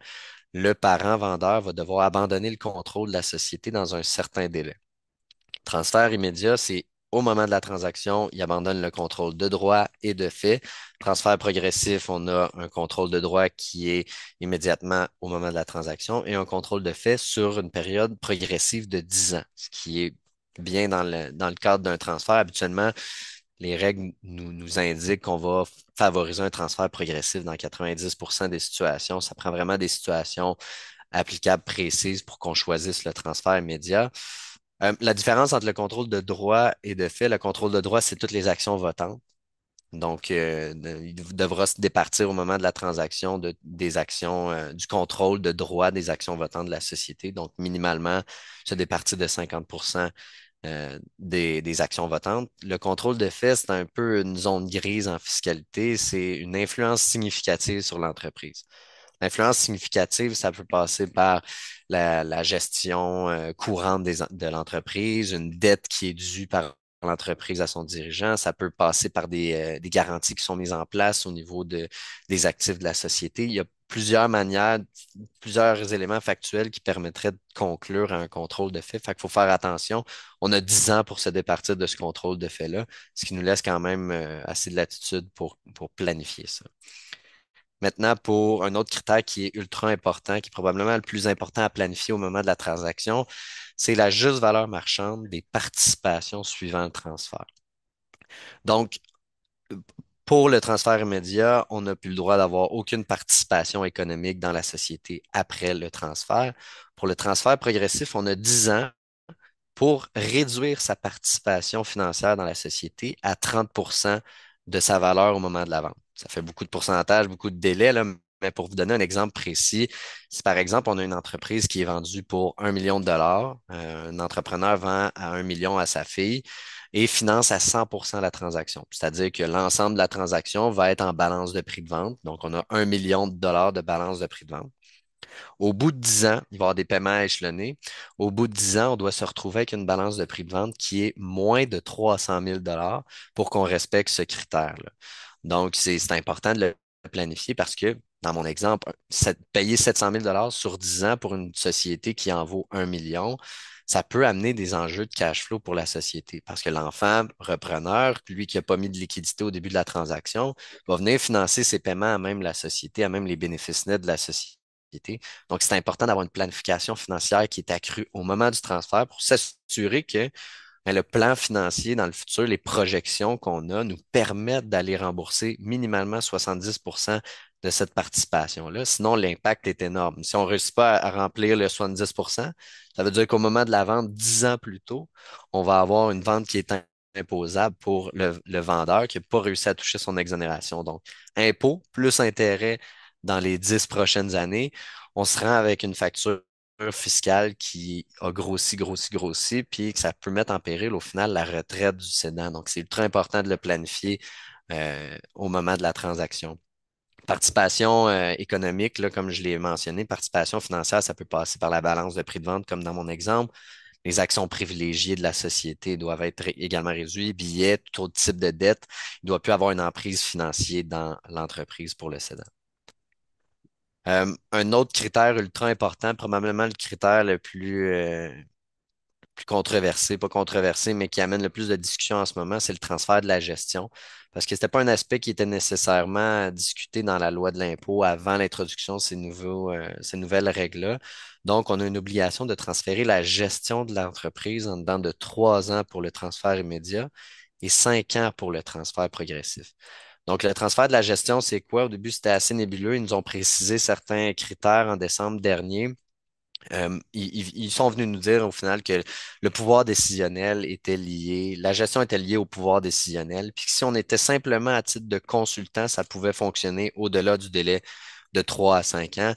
Le parent vendeur va devoir abandonner le contrôle de la société dans un certain délai. Transfert immédiat, c'est au moment de la transaction, il abandonne le contrôle de droit et de fait. Transfert progressif, on a un contrôle de droit qui est immédiatement au moment de la transaction et un contrôle de fait sur une période progressive de 10 ans, ce qui est bien dans le cadre d'un transfert. Habituellement, les règles nous indiquent qu'on va favoriser un transfert progressif dans 90% des situations. Ça prend vraiment des situations applicables précises pour qu'on choisisse le transfert immédiat. La différence entre le contrôle de droit et de fait, le contrôle de droit, c'est toutes les actions votantes. Donc, il devra se départir au moment de la transaction des actions, du contrôle de droit des actions votantes de la société. Donc, minimalement, se départir de 50% des actions votantes. Le contrôle de fait, c'est un peu une zone grise en fiscalité. C'est une influence significative sur l'entreprise. L'influence significative, ça peut passer par la gestion courante de l'entreprise, une dette qui est due par l'entreprise à son dirigeant. Ça peut passer par des garanties qui sont mises en place au niveau des actifs de la société. Il y a plusieurs manières, plusieurs éléments factuels qui permettraient de conclure à un contrôle de fait. Fait qu'il faut faire attention. On a 10 ans pour se départir de ce contrôle de fait-là, ce qui nous laisse quand même assez de latitude pour planifier ça. Maintenant, pour un autre critère qui est ultra important, qui est probablement le plus important à planifier au moment de la transaction, c'est la juste valeur marchande des participations suivant le transfert. Donc, pour le transfert immédiat, on n'a plus le droit d'avoir aucune participation économique dans la société après le transfert. Pour le transfert progressif, on a 10 ans pour réduire sa participation financière dans la société à 30% de sa valeur au moment de la vente. Ça fait beaucoup de pourcentage, beaucoup de délais, là, mais pour vous donner un exemple précis, si par exemple on a une entreprise qui est vendue pour 1 million de dollars, un entrepreneur vend à 1 million à sa fille et finance à 100% la transaction. C'est-à-dire que l'ensemble de la transaction va être en balance de prix de vente. Donc, on a 1 million de dollars de balance de prix de vente. Au bout de 10 ans, il va y avoir des paiements à échelonner. Au bout de 10 ans, on doit se retrouver avec une balance de prix de vente qui est moins de 300 000 pour qu'on respecte ce critère-là. Donc, c'est important de le planifier parce que, dans mon exemple, payer 700 000 sur 10 ans pour une société qui en vaut 1 million, ça peut amener des enjeux de cash flow pour la société parce que l'enfant repreneur, lui qui n'a pas mis de liquidité au début de la transaction, va venir financer ses paiements à même la société, à même les bénéfices nets de la société. Donc, c'est important d'avoir une planification financière qui est accrue au moment du transfert pour s'assurer que le plan financier dans le futur, les projections qu'on a nous permettent d'aller rembourser minimalement 70% de cette participation-là. Sinon, l'impact est énorme. Si on ne réussit pas à remplir le 70%, ça veut dire qu'au moment de la vente, 10 ans plus tôt, on va avoir une vente qui est imposable pour le vendeur qui n'a pas réussi à toucher son exonération. Donc, impôt plus intérêt dans les 10 prochaines années, on se rend avec une facture fiscale qui a grossi, grossi, grossi, puis que ça peut mettre en péril au final la retraite du cédant. Donc, c'est ultra important de le planifier au moment de la transaction. Participation économique, là, comme je l'ai mentionné, participation financière, ça peut passer par la balance de prix de vente, comme dans mon exemple. Les actions privilégiées de la société doivent être également réduites. Billets, tout autre type de dette, il ne doit plus avoir une emprise financière dans l'entreprise pour le cédant. Un autre critère ultra important, probablement le critère le plus plus controversé, pas controversé, mais qui amène le plus de discussion en ce moment, c'est le transfert de la gestion. Parce que c'était pas un aspect qui était nécessairement discuté dans la loi de l'impôt avant l'introduction de ces nouvelles règles-là. Donc, on a une obligation de transférer la gestion de l'entreprise en dedans de 3 ans pour le transfert immédiat et 5 ans pour le transfert progressif. Donc, le transfert de la gestion, c'est quoi? Au début, c'était assez nébuleux. Ils nous ont précisé certains critères en décembre dernier. Ils sont venus nous dire au final que le pouvoir décisionnel était lié, la gestion était liée au pouvoir décisionnel, puis que si on était simplement à titre de consultant, ça pouvait fonctionner au-delà du délai de 3 à 5 ans.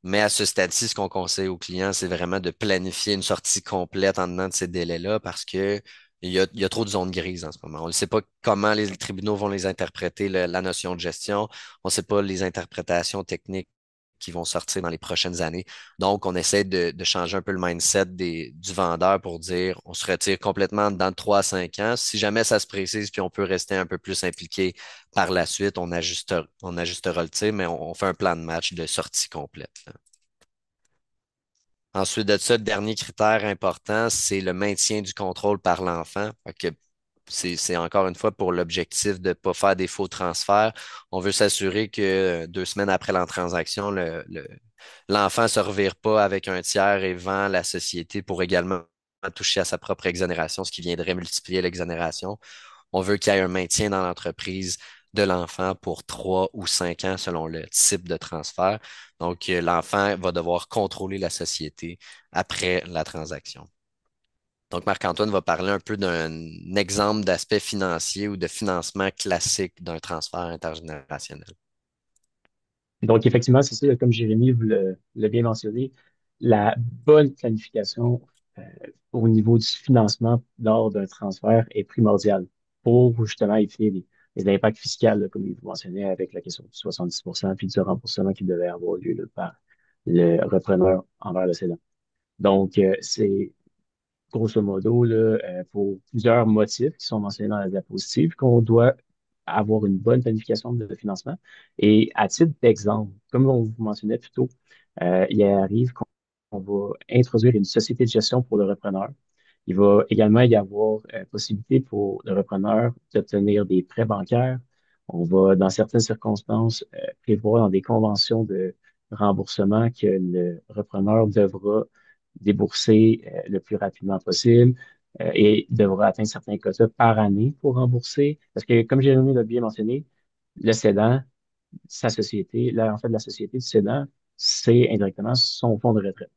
Mais à ce stade-ci, ce qu'on conseille aux clients, c'est vraiment de planifier une sortie complète en dedans de ces délais-là parce que il y a trop de zones grises en ce moment. On ne sait pas comment les tribunaux vont les interpréter, la notion de gestion. On ne sait pas les interprétations techniques qui vont sortir dans les prochaines années. Donc, on essaie de changer un peu le mindset du vendeur pour dire on se retire complètement dans 3 à 5 ans. Si jamais ça se précise, puis on peut rester un peu plus impliqué par la suite, on ajustera le tir, mais on fait un plan de match de sortie complète, là. Ensuite de ça, le dernier critère important, c'est le maintien du contrôle par l'enfant. Fait que c'est encore une fois pour l'objectif de ne pas faire des faux transferts. On veut s'assurer que 2 semaines après la transaction, l'enfant ne se revire pas avec un tiers et vend la société pour également toucher à sa propre exonération, ce qui viendrait multiplier l'exonération. On veut qu'il y ait un maintien dans l'entreprise de l'enfant pour 3 ou 5 ans selon le type de transfert. Donc, l'enfant va devoir contrôler la société après la transaction. Donc, Marc-Antoine va parler un peu d'un exemple d'aspect financier ou de financement classique d'un transfert intergénérationnel. Donc, effectivement, c'est ça, comme Jérémy vous l'a bien mentionné, la bonne planification euh, au niveau du financement lors d'un transfert est primordiale pour justement éviter les impacts fiscaux, là, comme vous mentionnez avec la question du 70% puis du remboursement qui devait avoir lieu là, par le repreneur envers le cédant. Donc, c'est grosso modo, là, pour plusieurs motifs qui sont mentionnés dans la diapositive, qu'on doit avoir une bonne planification de financement. Et à titre d'exemple, comme on vous mentionnait plus tôt, il arrive qu'on va introduire une société de gestion pour le repreneur. Il va également y avoir possibilité pour le repreneur d'obtenir des prêts bancaires. On va, dans certaines circonstances, prévoir dans des conventions de remboursement que le repreneur devra débourser le plus rapidement possible et devra atteindre certains quotas par année pour rembourser. Parce que, comme Jérémy l'a bien mentionné, le cédant, sa société, là, en fait, la société du cédant, c'est indirectement son fonds de retraite.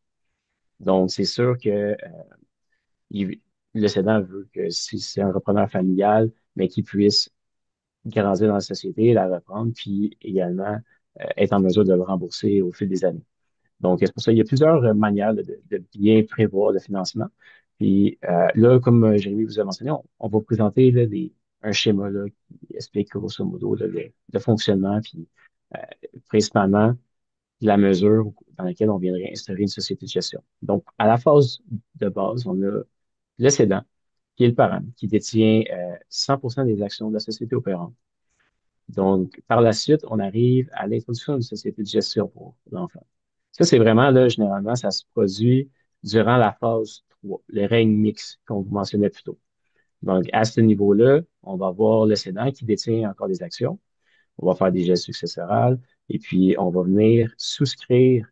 Donc, c'est sûr que il- le cédant veut que si c'est un repreneur familial, mais qu'il puisse grandir dans la société, la reprendre, puis également être en mesure de le rembourser au fil des années. Donc, c'est pour ça qu'il y a plusieurs manières de bien prévoir le financement. Puis là, comme Jérémy vous a mentionné, on va vous présenter là, un schéma là, qui explique grosso modo là, le fonctionnement, puis euh, principalement la mesure dans laquelle on viendrait instaurer une société de gestion. Donc, à la phase de base, on a le cédant, qui est le parent, qui détient 100% des actions de la société opérante. Donc, par la suite, on arrive à l'introduction d'une société de gestion pour l'enfant. Ça, c'est vraiment, là, généralement, ça se produit durant la phase 3, le règne mixte qu'on vous mentionnait plus tôt. Donc, à ce niveau-là, on va voir le cédant qui détient encore des actions. On va faire des gestes successorales et puis on va venir souscrire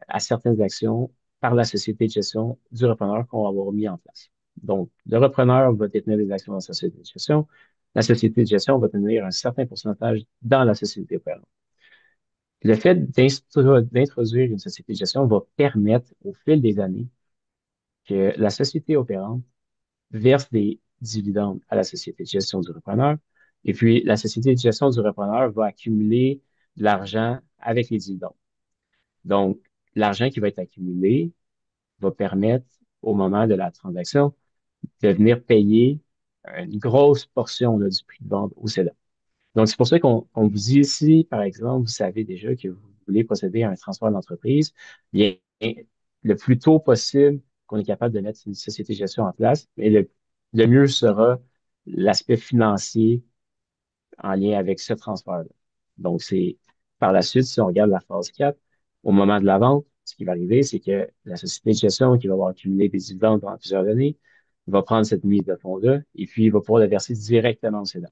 à certaines actions par la société de gestion du repreneur qu'on va avoir mis en place. Donc, le repreneur va détenir des actions dans la société de gestion. La société de gestion va tenir un certain pourcentage dans la société opérante. Le fait d'introduire une société de gestion va permettre au fil des années que la société opérante verse des dividendes à la société de gestion du repreneur. Et puis, la société de gestion du repreneur va accumuler de l'argent avec les dividendes. Donc, l'argent qui va être accumulé va permettre, au moment de la transaction, de venir payer une grosse portion là, du prix de vente au cédant. Donc, c'est pour ça qu'on vous dit ici, par exemple, vous savez déjà que vous voulez procéder à un transfert d'entreprise, bien, le plus tôt possible qu'on est capable de mettre une société de gestion en place, mais le mieux sera l'aspect financier en lien avec ce transfert-là. Donc, c'est par la suite, si on regarde la phase 4, au moment de la vente, ce qui va arriver, c'est que la société de gestion qui va avoir accumulé des dividendes pendant plusieurs années il va prendre cette mise de fonds-là et puis il va pouvoir la verser directement au cédant.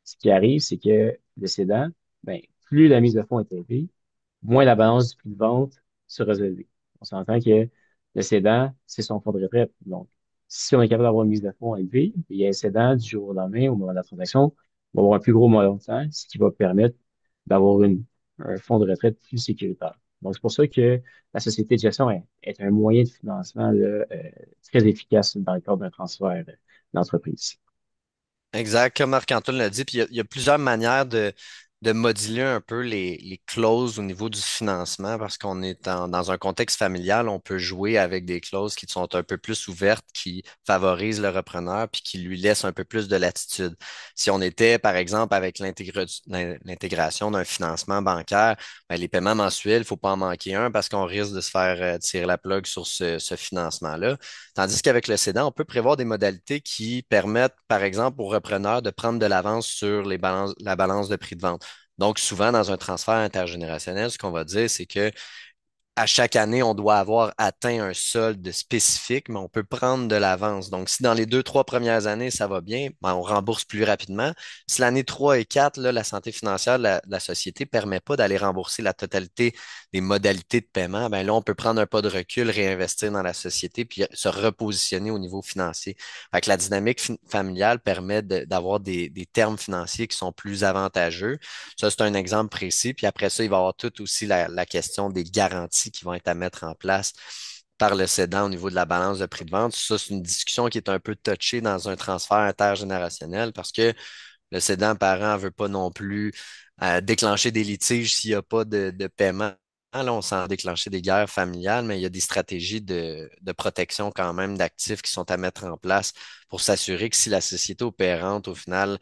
Ce qui arrive, c'est que le cédant, ben, plus la mise de fonds est élevée, moins la balance du prix de vente sera élevée. On s'entend que le cédant, c'est son fonds de retraite. Donc, si on est capable d'avoir une mise de fonds élevée, il y a un cédant du jour au lendemain, au moment de la transaction, va avoir un plus gros montant, ce qui va permettre d'avoir un fonds de retraite plus sécuritaire. Donc, c'est pour ça que la société de gestion est un moyen de financement là, très efficace dans le cadre d'un transfert d'entreprise. Exact, comme Marc-Antoine l'a dit, puis il y a plusieurs manières de moduler un peu les clauses au niveau du financement, parce qu'on est dans un contexte familial, on peut jouer avec des clauses qui sont un peu plus ouvertes, qui favorisent le repreneur, puis qui lui laissent un peu plus de latitude. Si on était, par exemple, avec l'intégration d'un financement bancaire, ben, les paiements mensuels, il ne faut pas en manquer un parce qu'on risque de se faire tirer la plug sur ce financement-là. Tandis qu'avec le cédant, on peut prévoir des modalités qui permettent, par exemple, aux repreneurs de prendre de l'avance sur la balance de prix de vente. Donc, souvent, dans un transfert intergénérationnel, ce qu'on va dire, c'est que à chaque année, on doit avoir atteint un solde spécifique, mais on peut prendre de l'avance. Donc, si dans les 2, 3 premières années, ça va bien, ben, on rembourse plus rapidement. Si l'année 3 et 4, là, la santé financière de la société ne permet pas d'aller rembourser la totalité des modalités de paiement, ben là, on peut prendre un pas de recul, réinvestir dans la société, puis se repositionner au niveau financier. Fait que la dynamique familiale permet d'avoir des termes financiers qui sont plus avantageux. Ça, c'est un exemple précis. Puis après ça, il va y avoir tout aussi la question des garanties qui vont être à mettre en place par le cédant au niveau de la balance de prix de vente. Ça, c'est une discussion qui est un peu touchée dans un transfert intergénérationnel parce que le cédant parent ne veut pas non plus déclencher des litiges s'il n'y a pas de paiement. Là, on sent déclencher des guerres familiales, mais il y a des stratégies de protection quand même d'actifs qui sont à mettre en place pour s'assurer que si la société opérante, au final,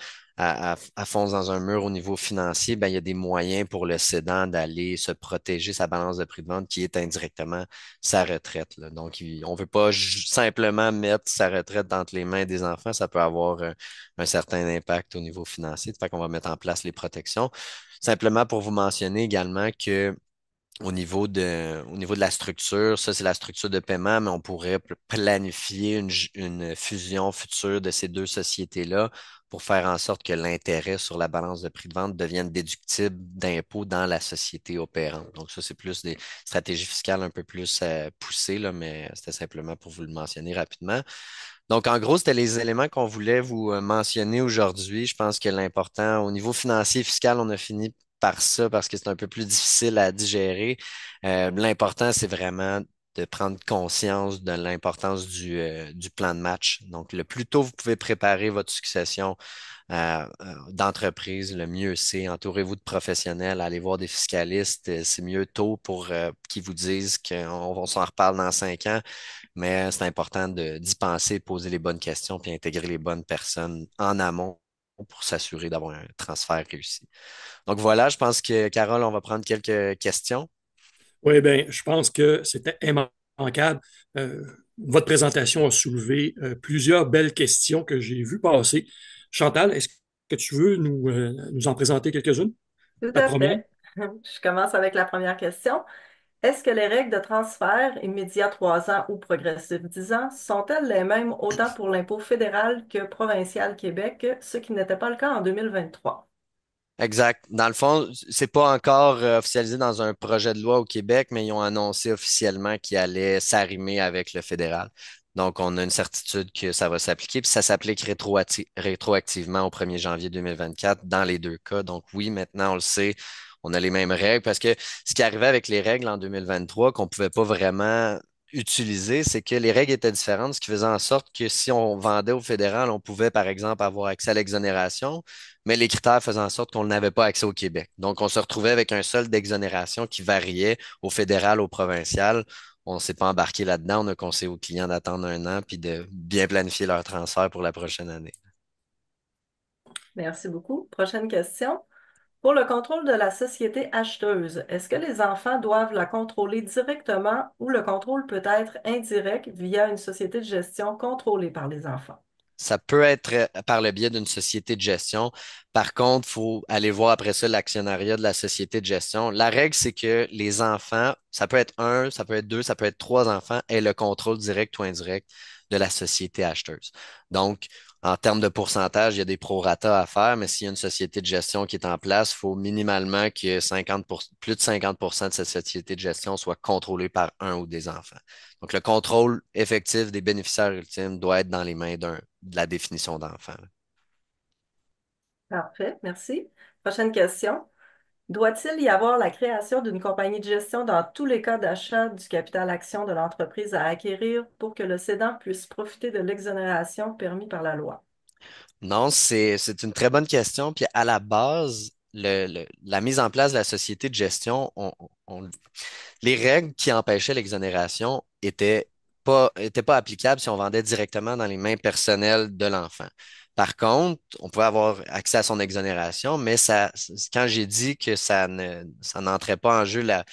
fonce dans un mur au niveau financier, ben, il y a des moyens pour le cédant d'aller se protéger sa balance de prix de vente qui est indirectement sa retraite, là. Donc, on ne veut pas simplement mettre sa retraite entre les mains des enfants. Ça peut avoir un certain impact au niveau financier. Fait qu'on va mettre en place les protections. Simplement pour vous mentionner également que au niveau de la structure, ça c'est la structure de paiement, mais on pourrait planifier une fusion future de ces deux sociétés-là pour faire en sorte que l'intérêt sur la balance de prix de vente devienne déductible d'impôt dans la société opérante. Donc ça, c'est plus des stratégies fiscales un peu plus poussées, là, mais c'était simplement pour vous le mentionner rapidement. Donc, en gros, c'était les éléments qu'on voulait vous mentionner aujourd'hui. Je pense que l'important, au niveau financier et fiscal, on a fini par ça parce que c'est un peu plus difficile à digérer. L'important, c'est vraiment de prendre conscience de l'importance du plan de match. Donc, le plus tôt vous pouvez préparer votre succession d'entreprise, le mieux c'est. Entourez-vous de professionnels, allez voir des fiscalistes. C'est mieux tôt pour qu'ils vous disent qu'on s'en reparle dans 5 ans. Mais c'est important d'y penser, poser les bonnes questions, puis intégrer les bonnes personnes en amont pour s'assurer d'avoir un transfert réussi. Donc voilà, je pense que, Carole, on va prendre quelques questions. Oui, bien, je pense que c'était immanquable. Votre présentation a soulevé plusieurs belles questions que j'ai vues passer. Chantal, est-ce que tu veux nous en présenter quelques-unes? Tout La à première? fait. Je commence avec la première question. Est-ce que les règles de transfert immédiat 3 ans ou progressif 10 ans sont-elles les mêmes autant pour l'impôt fédéral que provincial Québec, ce qui n'était pas le cas en 2023? Exact. Dans le fond, c'est pas encore officialisé dans un projet de loi au Québec, mais ils ont annoncé officiellement qu'ils allaient s'arrimer avec le fédéral. Donc, on a une certitude que ça va s'appliquer, puis ça s'applique rétroactivement au 1er janvier 2024 dans les deux cas. Donc, oui, maintenant, on le sait, on a les mêmes règles parce que ce qui arrivait avec les règles en 2023 qu'on pouvait pas vraiment utiliser, c'est que les règles étaient différentes, ce qui faisait en sorte que si on vendait au fédéral, on pouvait, par exemple, avoir accès à l'exonération, mais les critères faisaient en sorte qu'on n'avait pas accès au Québec. Donc, on se retrouvait avec un solde d'exonération qui variait au fédéral, au provincial. On ne s'est pas embarqué là-dedans. On a conseillé aux clients d'attendre 1 an puis de bien planifier leur transfert pour la prochaine année. Merci beaucoup. Prochaine question. Pour le contrôle de la société acheteuse, est-ce que les enfants doivent la contrôler directement ou le contrôle peut être indirect via une société de gestion contrôlée par les enfants? Ça peut être par le biais d'une société de gestion. Par contre, il faut aller voir après ça l'actionnariat de la société de gestion. La règle, c'est que les enfants, ça peut être un, ça peut être deux, ça peut être trois enfants, aient le contrôle direct ou indirect de la société acheteuse. Donc, en termes de pourcentage, il y a des prorata à faire, mais s'il y a une société de gestion qui est en place, il faut minimalement que plus de 50% de cette société de gestion soit contrôlée par un ou des enfants. Donc, le contrôle effectif des bénéficiaires ultimes doit être dans les mains de la définition d'enfant. Parfait, merci. Prochaine question. Doit-il y avoir la création d'une compagnie de gestion dans tous les cas d'achat du capital action de l'entreprise à acquérir pour que le cédant puisse profiter de l'exonération permise par la loi? Non, c'est une très bonne question. Puis à la base, la mise en place de la société de gestion, les règles qui empêchaient l'exonération étaient pas applicables si on vendait directement dans les mains personnelles de l'enfant. Par contre, on pouvait avoir accès à son exonération, mais quand j'ai dit que ça n'entrait pas en jeu la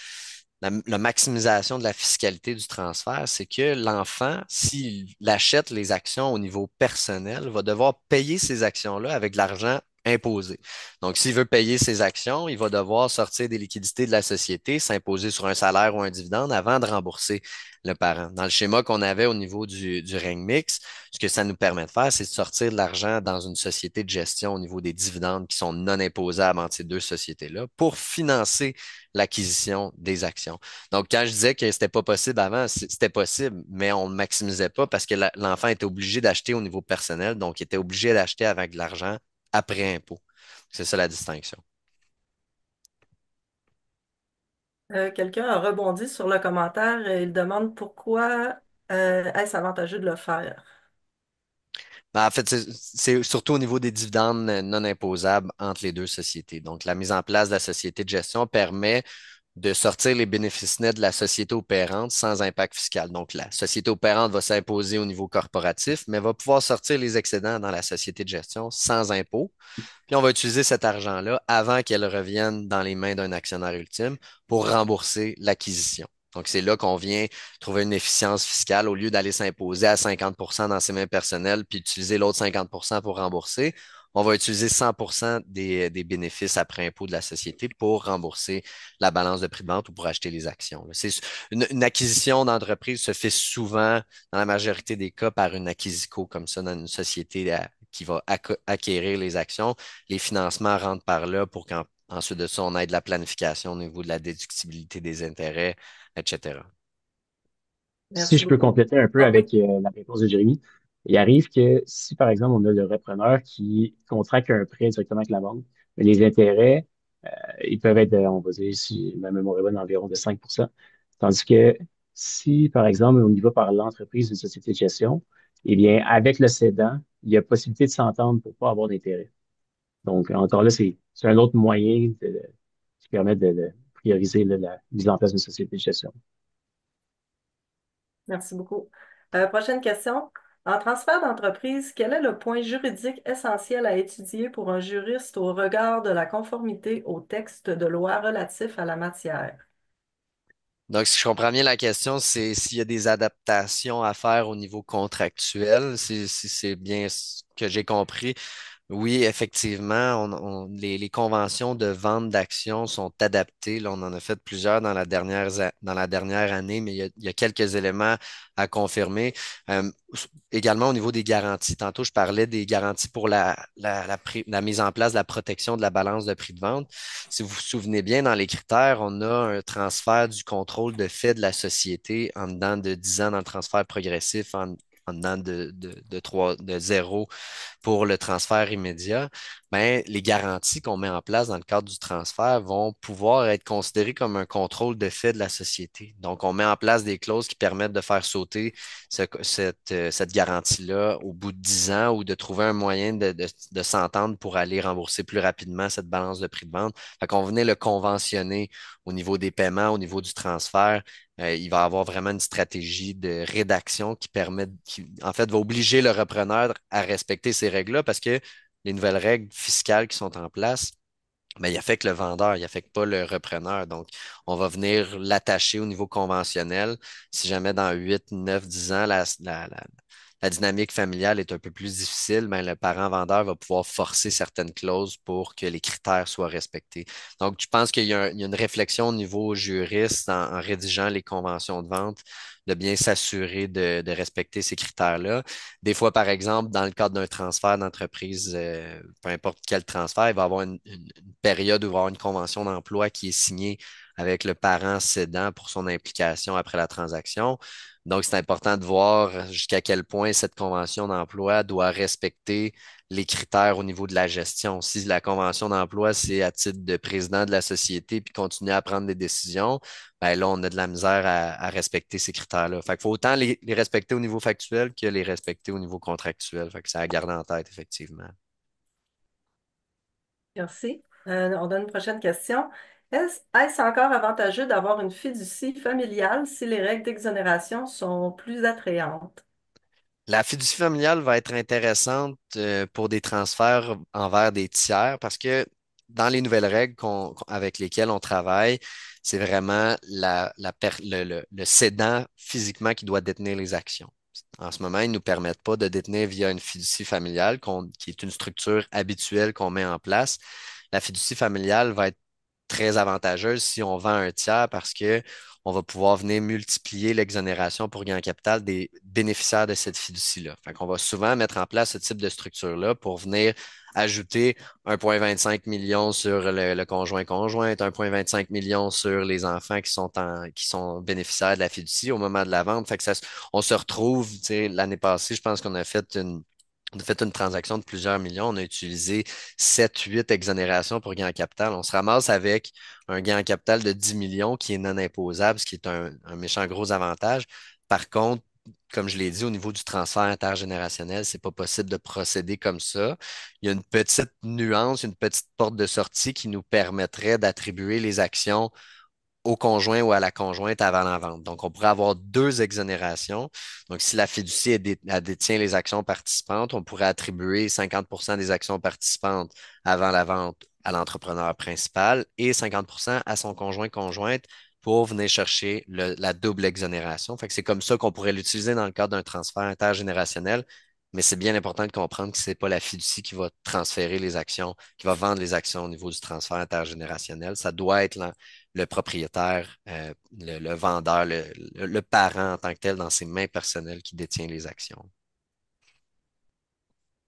maximisation de la fiscalité du transfert, c'est que l'enfant, s'il achète les actions au niveau personnel, va devoir payer ces actions-là avec de l'argent imposé. Donc, s'il veut payer ses actions, il va devoir sortir des liquidités de la société, s'imposer sur un salaire ou un dividende avant de rembourser le parent. Dans le schéma qu'on avait au niveau du règne mix, ce que ça nous permet de faire, c'est de sortir de l'argent dans une société de gestion au niveau des dividendes qui sont non imposables entre ces deux sociétés-là pour financer l'acquisition des actions. Donc, quand je disais que c'était pas possible avant, c'était possible, mais on ne maximisait pas parce que l'enfant était obligé d'acheter au niveau personnel, donc il était obligé d'acheter avec de l'argent après impôt. C'est ça la distinction. Quelqu'un a rebondi sur le commentaire et il demande pourquoi est-ce avantageux de le faire? Ben, en fait, c'est surtout au niveau des dividendes non imposables entre les deux sociétés. Donc, la mise en place de la société de gestion permet de sortir les bénéfices nets de la société opérante sans impact fiscal. Donc, la société opérante va s'imposer au niveau corporatif, mais va pouvoir sortir les excédents dans la société de gestion sans impôt. Puis, on va utiliser cet argent-là avant qu'elle revienne dans les mains d'un actionnaire ultime pour rembourser l'acquisition. Donc, c'est là qu'on vient trouver une efficience fiscale au lieu d'aller s'imposer à 50% dans ses mains personnelles puis utiliser l'autre 50% pour rembourser. On va utiliser 100% des bénéfices après impôt de la société pour rembourser la balance de prix de vente ou pour acheter les actions. Une acquisition d'entreprise se fait souvent, dans la majorité des cas, par une acquisico comme ça dans une société qui va acquérir les actions. Les financements rentrent par là pour qu'ensuite de ça, on ait de la planification au niveau de la déductibilité des intérêts, etc. Si Merci je peux beaucoup. compléter un peu Ah oui, avec la réponse de Jérémy, il arrive que si, par exemple, on a le repreneur qui contracte un prêt directement avec la banque, mais les intérêts, ils peuvent être, on va dire, si ma mémoire est bonne, environ de 5%. Tandis que si, par exemple, on y va par l'entreprise d'une société de gestion, eh bien, avec le cédant, il y a possibilité de s'entendre pour pas avoir d'intérêt. Donc, encore là, c'est un autre moyen qui permet de prioriser là, la mise en place d'une société de gestion. merci beaucoup. Prochaine question. En transfert d'entreprise, quel est le point juridique essentiel à étudier pour un juriste au regard de la conformité au texte de loi relatif à la matière? Donc, si je comprends bien la question, c'est s'il y a des adaptations à faire au niveau contractuel, si c'est bien ce que j'ai compris. Oui, effectivement, les conventions de vente d'actions sont adaptées. Là, on en a fait plusieurs dans la dernière année, mais il y a quelques éléments à confirmer. Également au niveau des garanties. Tantôt, je parlais des garanties pour la mise en place de la protection de la balance de prix de vente. Si vous vous souvenez bien, dans les critères, on a un transfert du contrôle de fait de la société en dedans de 10 ans dans le transfert progressif, en dedans de 0 pour le transfert immédiat, ben, les garanties qu'on met en place dans le cadre du transfert vont pouvoir être considérées comme un contrôle de fait de la société. Donc, on met en place des clauses qui permettent de faire sauter cette garantie-là au bout de 10 ans ou de trouver un moyen de s'entendre pour aller rembourser plus rapidement cette balance de prix de vente. Fait qu'on venait le conventionner au niveau des paiements, au niveau du transfert. Il va avoir vraiment une stratégie de rédaction en fait, va obliger le repreneur à respecter ces règles-là parce que les nouvelles règles fiscales qui sont en place, ben, il affectent le vendeur, il affecte pas le repreneur. Donc, on va venir l'attacher au niveau conventionnel. Si jamais dans 8, 9, 10 ans, la dynamique familiale est un peu plus difficile, ben, le parent vendeur va pouvoir forcer certaines clauses pour que les critères soient respectés. Donc, je pense qu'il y a une réflexion au niveau juriste en rédigeant les conventions de vente, de bien s'assurer de respecter ces critères-là. Des fois, par exemple, dans le cadre d'un transfert d'entreprise, peu importe quel transfert, il va y avoir une période où il va y avoir une convention d'emploi qui est signée avec le parent cédant pour son implication après la transaction. Donc, c'est important de voir jusqu'à quel point cette convention d'emploi doit respecter les critères au niveau de la gestion. Si la convention d'emploi, c'est à titre de président de la société puis continuer à prendre des décisions, ben là, on a de la misère à respecter ces critères-là. Fait qu'il faut autant les respecter au niveau factuel que les respecter au niveau contractuel. Fait que ça à garder en tête, effectivement. Merci. On donne une prochaine question. Est-ce encore avantageux d'avoir une fiducie familiale si les règles d'exonération sont plus attrayantes? La fiducie familiale va être intéressante pour des transferts envers des tiers parce que dans les nouvelles règles avec lesquelles on travaille, c'est vraiment le cédant physiquement qui doit détenir les actions. En ce moment, ils ne nous permettent pas de détenir via une fiducie familiale qui est une structure habituelle qu'on met en place. La fiducie familiale va être très avantageuse si on vend un tiers parce que on va pouvoir venir multiplier l'exonération pour gain en capital des bénéficiaires de cette fiducie-là. Fait qu'on va souvent mettre en place ce type de structure-là pour venir ajouter 1,25 million sur le conjoint-conjointe, 1,25 million sur les enfants qui sont bénéficiaires de la fiducie au moment de la vente. Fait que on se retrouve, tu sais, l'année passée, je pense qu'on a fait une transaction de plusieurs millions. On a utilisé 7, 8 exonérations pour gain en capital. On se ramasse avec un gain en capital de 10 millions qui est non imposable, ce qui est un méchant gros avantage. Par contre, comme je l'ai dit, au niveau du transfert intergénérationnel, c'est pas possible de procéder comme ça. Il y a une petite nuance, une petite porte de sortie qui nous permettrait d'attribuer les actions au conjoint ou à la conjointe avant la vente. Donc, on pourrait avoir deux exonérations. Donc, si la fiducie elle détient les actions participantes, on pourrait attribuer 50% des actions participantes avant la vente à l'entrepreneur principal et 50% à son conjoint-conjointe pour venir chercher la double exonération. Fait que c'est comme ça qu'on pourrait l'utiliser dans le cadre d'un transfert intergénérationnel. Mais c'est bien important de comprendre que c'est pas la fiducie qui va transférer les actions, qui va vendre les actions au niveau du transfert intergénérationnel. Ça doit être le propriétaire, le vendeur, le parent en tant que tel dans ses mains personnelles qui détient les actions.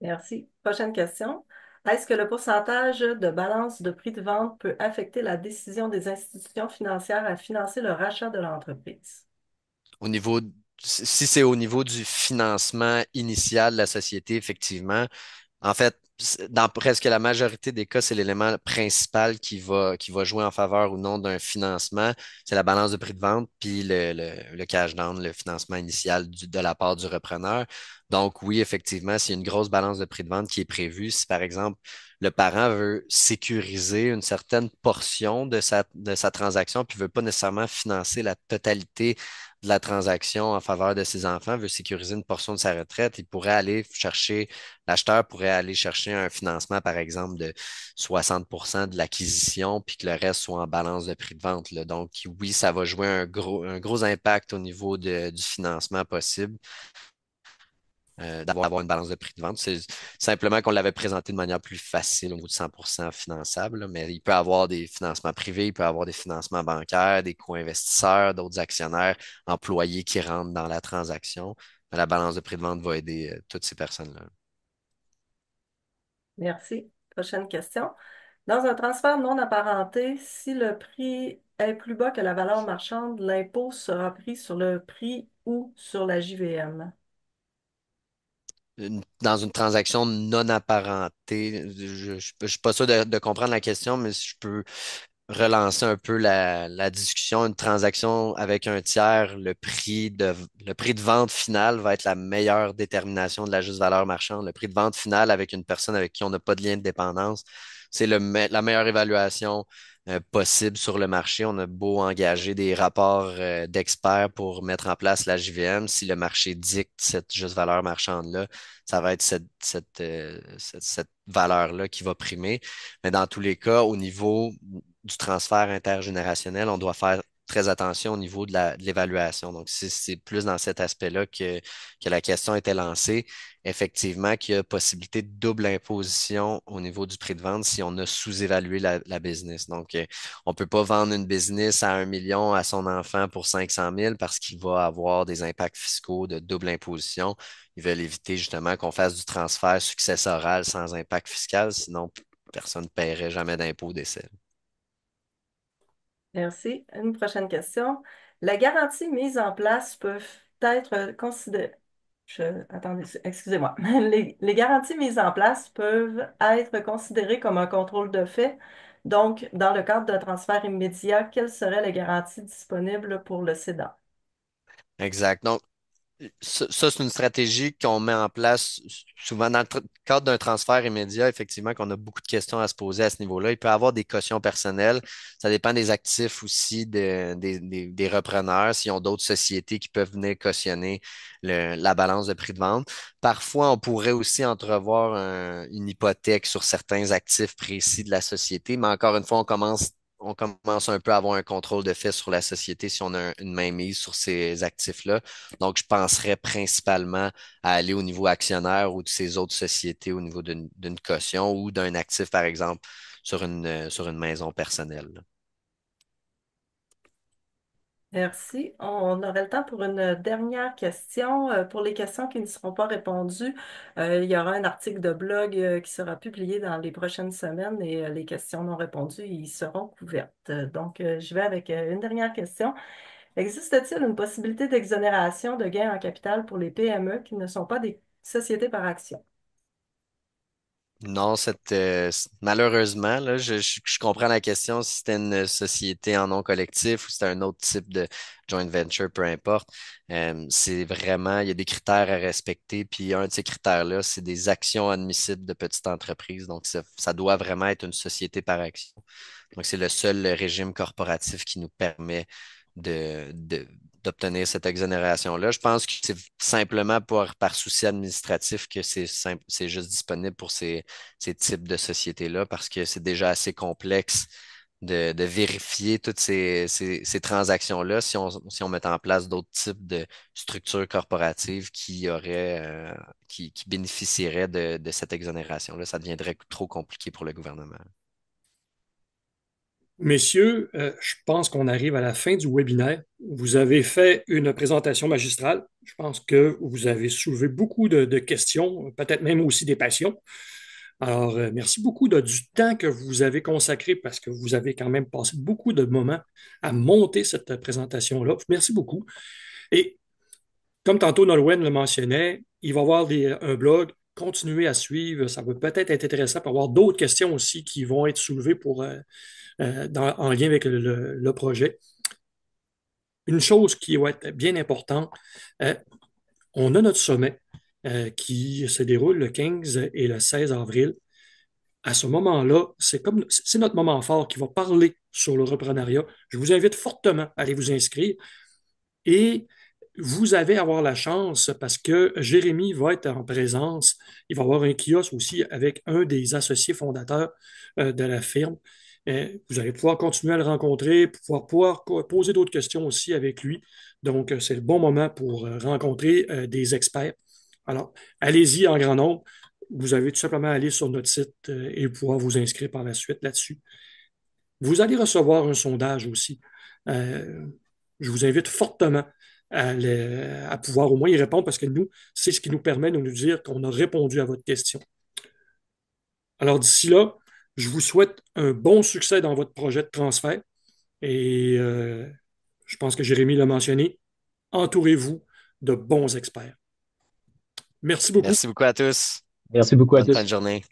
Merci. Prochaine question. Est-ce que le pourcentage de balance de prix de vente peut affecter la décision des institutions financières à financer le rachat de l'entreprise? Au niveau, si c'est au niveau du financement initial de la société, effectivement, en fait, dans presque la majorité des cas, c'est l'élément principal qui va jouer en faveur ou non d'un financement. C'est la balance de prix de vente, puis le cash down, le financement initial de la part du repreneur. Donc oui, effectivement, s'il y a une grosse balance de prix de vente qui est prévue, si par exemple le parent veut sécuriser une certaine portion de sa transaction, puis veut pas nécessairement financer la totalité de la transaction en faveur de ses enfants, veut sécuriser une portion de sa retraite, il pourrait aller chercher l'acheteur pourrait aller chercher un financement, par exemple, de 60% de l'acquisition, puis que le reste soit en balance de prix de vente, là. Donc, oui, ça va jouer un gros impact au niveau du financement possible, d'avoir une balance de prix de vente. C'est simplement qu'on l'avait présenté de manière plus facile au niveau de 100% finançable, là. Mais il peut y avoir des financements privés, il peut y avoir des financements bancaires, des co-investisseurs, d'autres actionnaires, employés qui rentrent dans la transaction. Mais la balance de prix de vente va aider toutes ces personnes-là. Merci. Prochaine question. Dans un transfert non apparenté, si le prix est plus bas que la valeur marchande, l'impôt sera pris sur le prix ou sur la JVM. Dans une transaction non apparentée, je ne suis pas sûr de comprendre la question, mais si je peux relancer un peu la discussion. Une transaction avec un tiers, le prix de vente final va être la meilleure détermination de la juste valeur marchande. Le prix de vente final avec une personne avec qui on n'a pas de lien de dépendance, c'est la meilleure évaluation possible sur le marché. On a beau engager des rapports d'experts pour mettre en place la JVM. Si le marché dicte cette juste valeur marchande-là, ça va être cette valeur-là qui va primer. Mais dans tous les cas, au niveau du transfert intergénérationnel, on doit faire très attention au niveau de l'évaluation. Donc, c'est plus dans cet aspect-là que la question était lancée. Effectivement, qu'il y a possibilité de double imposition au niveau du prix de vente si on a sous-évalué la business. Donc, on ne peut pas vendre une business à 1 million à son enfant pour 500 000 parce qu'il va avoir des impacts fiscaux de double imposition. Ils veulent éviter justement qu'on fasse du transfert successoral sans impact fiscal, sinon personne ne paierait jamais d'impôt décès. Merci. Une prochaine question. La garantie mise en place peuvent être considérées. Attendez, excusez-moi. Les garanties mises en place peuvent être considérées comme un contrôle de fait. Donc, dans le cadre d'un transfert immédiat, quelle serait la garantie disponible pour le cédant? Exact. Donc, ça, c'est une stratégie qu'on met en place souvent dans le cadre d'un transfert immédiat, effectivement, qu'on a beaucoup de questions à se poser à ce niveau-là. Il peut y avoir des cautions personnelles. Ça dépend des actifs aussi des repreneurs, s'ils ont d'autres sociétés qui peuvent venir cautionner la balance de prix de vente. Parfois, on pourrait aussi entrevoir une hypothèque sur certains actifs précis de la société, mais encore une fois, on commence un peu à avoir un contrôle de fait sur la société si on a une mainmise sur ces actifs-là. Donc, je penserais principalement à aller au niveau actionnaire ou de ces autres sociétés au niveau d'une caution ou d'un actif, par exemple, sur une maison personnelle. Merci. On aurait le temps pour une dernière question. Pour les questions qui ne seront pas répondues, il y aura un article de blog qui sera publié dans les prochaines semaines et les questions non répondues y seront couvertes. Donc, je vais avec une dernière question. Existe-t-il une possibilité d'exonération de gains en capital pour les PME qui ne sont pas des sociétés par action? Non, malheureusement, là, je comprends la question si c'était une société en nom collectif ou si c'était un autre type de joint venture, peu importe. C'est vraiment, il y a des critères à respecter, puis un de ces critères-là, c'est des actions admissibles de petites entreprises. Donc, ça doit vraiment être une société par action. Donc, c'est le seul régime corporatif qui nous permet d'obtenir cette exonération-là. Je pense que c'est simplement par souci administratif que c'est juste disponible pour ces types de sociétés-là parce que c'est déjà assez complexe de vérifier toutes ces transactions-là si on met en place d'autres types de structures corporatives qui bénéficieraient de cette exonération-là. Ça deviendrait trop compliqué pour le gouvernement. Messieurs, je pense qu'on arrive à la fin du webinaire. Vous avez fait une présentation magistrale. Je pense que vous avez soulevé beaucoup de questions, peut-être même aussi des passions. Alors, merci beaucoup du temps que vous avez consacré parce que vous avez quand même passé beaucoup de moments à monter cette présentation-là. Merci beaucoup. Et comme tantôt Nolwenn le mentionnait, il va y avoir un blog. Continuez à suivre. Ça va peut-être être intéressant pour avoir d'autres questions aussi qui vont être soulevées en lien avec le projet. Une chose qui va être bien importante, euh, on a notre sommet qui se déroule le 15 et le 16 avril. À ce moment-là, c'est notre moment fort qui va parler sur le reprenariat. Je vous invite fortement à aller vous inscrire et vous allez avoir la chance parce que Jérémy va être en présence. Il va avoir un kiosque aussi avec un des associés fondateurs de la firme. Vous allez pouvoir continuer à le rencontrer, pouvoir poser d'autres questions aussi avec lui. Donc, c'est le bon moment pour rencontrer des experts. Alors, allez-y en grand nombre. Vous avez tout simplement à aller sur notre site et pouvoir vous inscrire par la suite là-dessus. Vous allez recevoir un sondage aussi. Euh, je vous invite fortement à pouvoir au moins y répondre parce que nous, c'est ce qui nous permet de nous dire qu'on a répondu à votre question. Alors d'ici là, je vous souhaite un bon succès dans votre projet de transfert et je pense que Jérémy l'a mentionné, entourez-vous de bons experts. Merci beaucoup. Merci beaucoup à tous. Merci beaucoup à Bonne fin de tous. journée.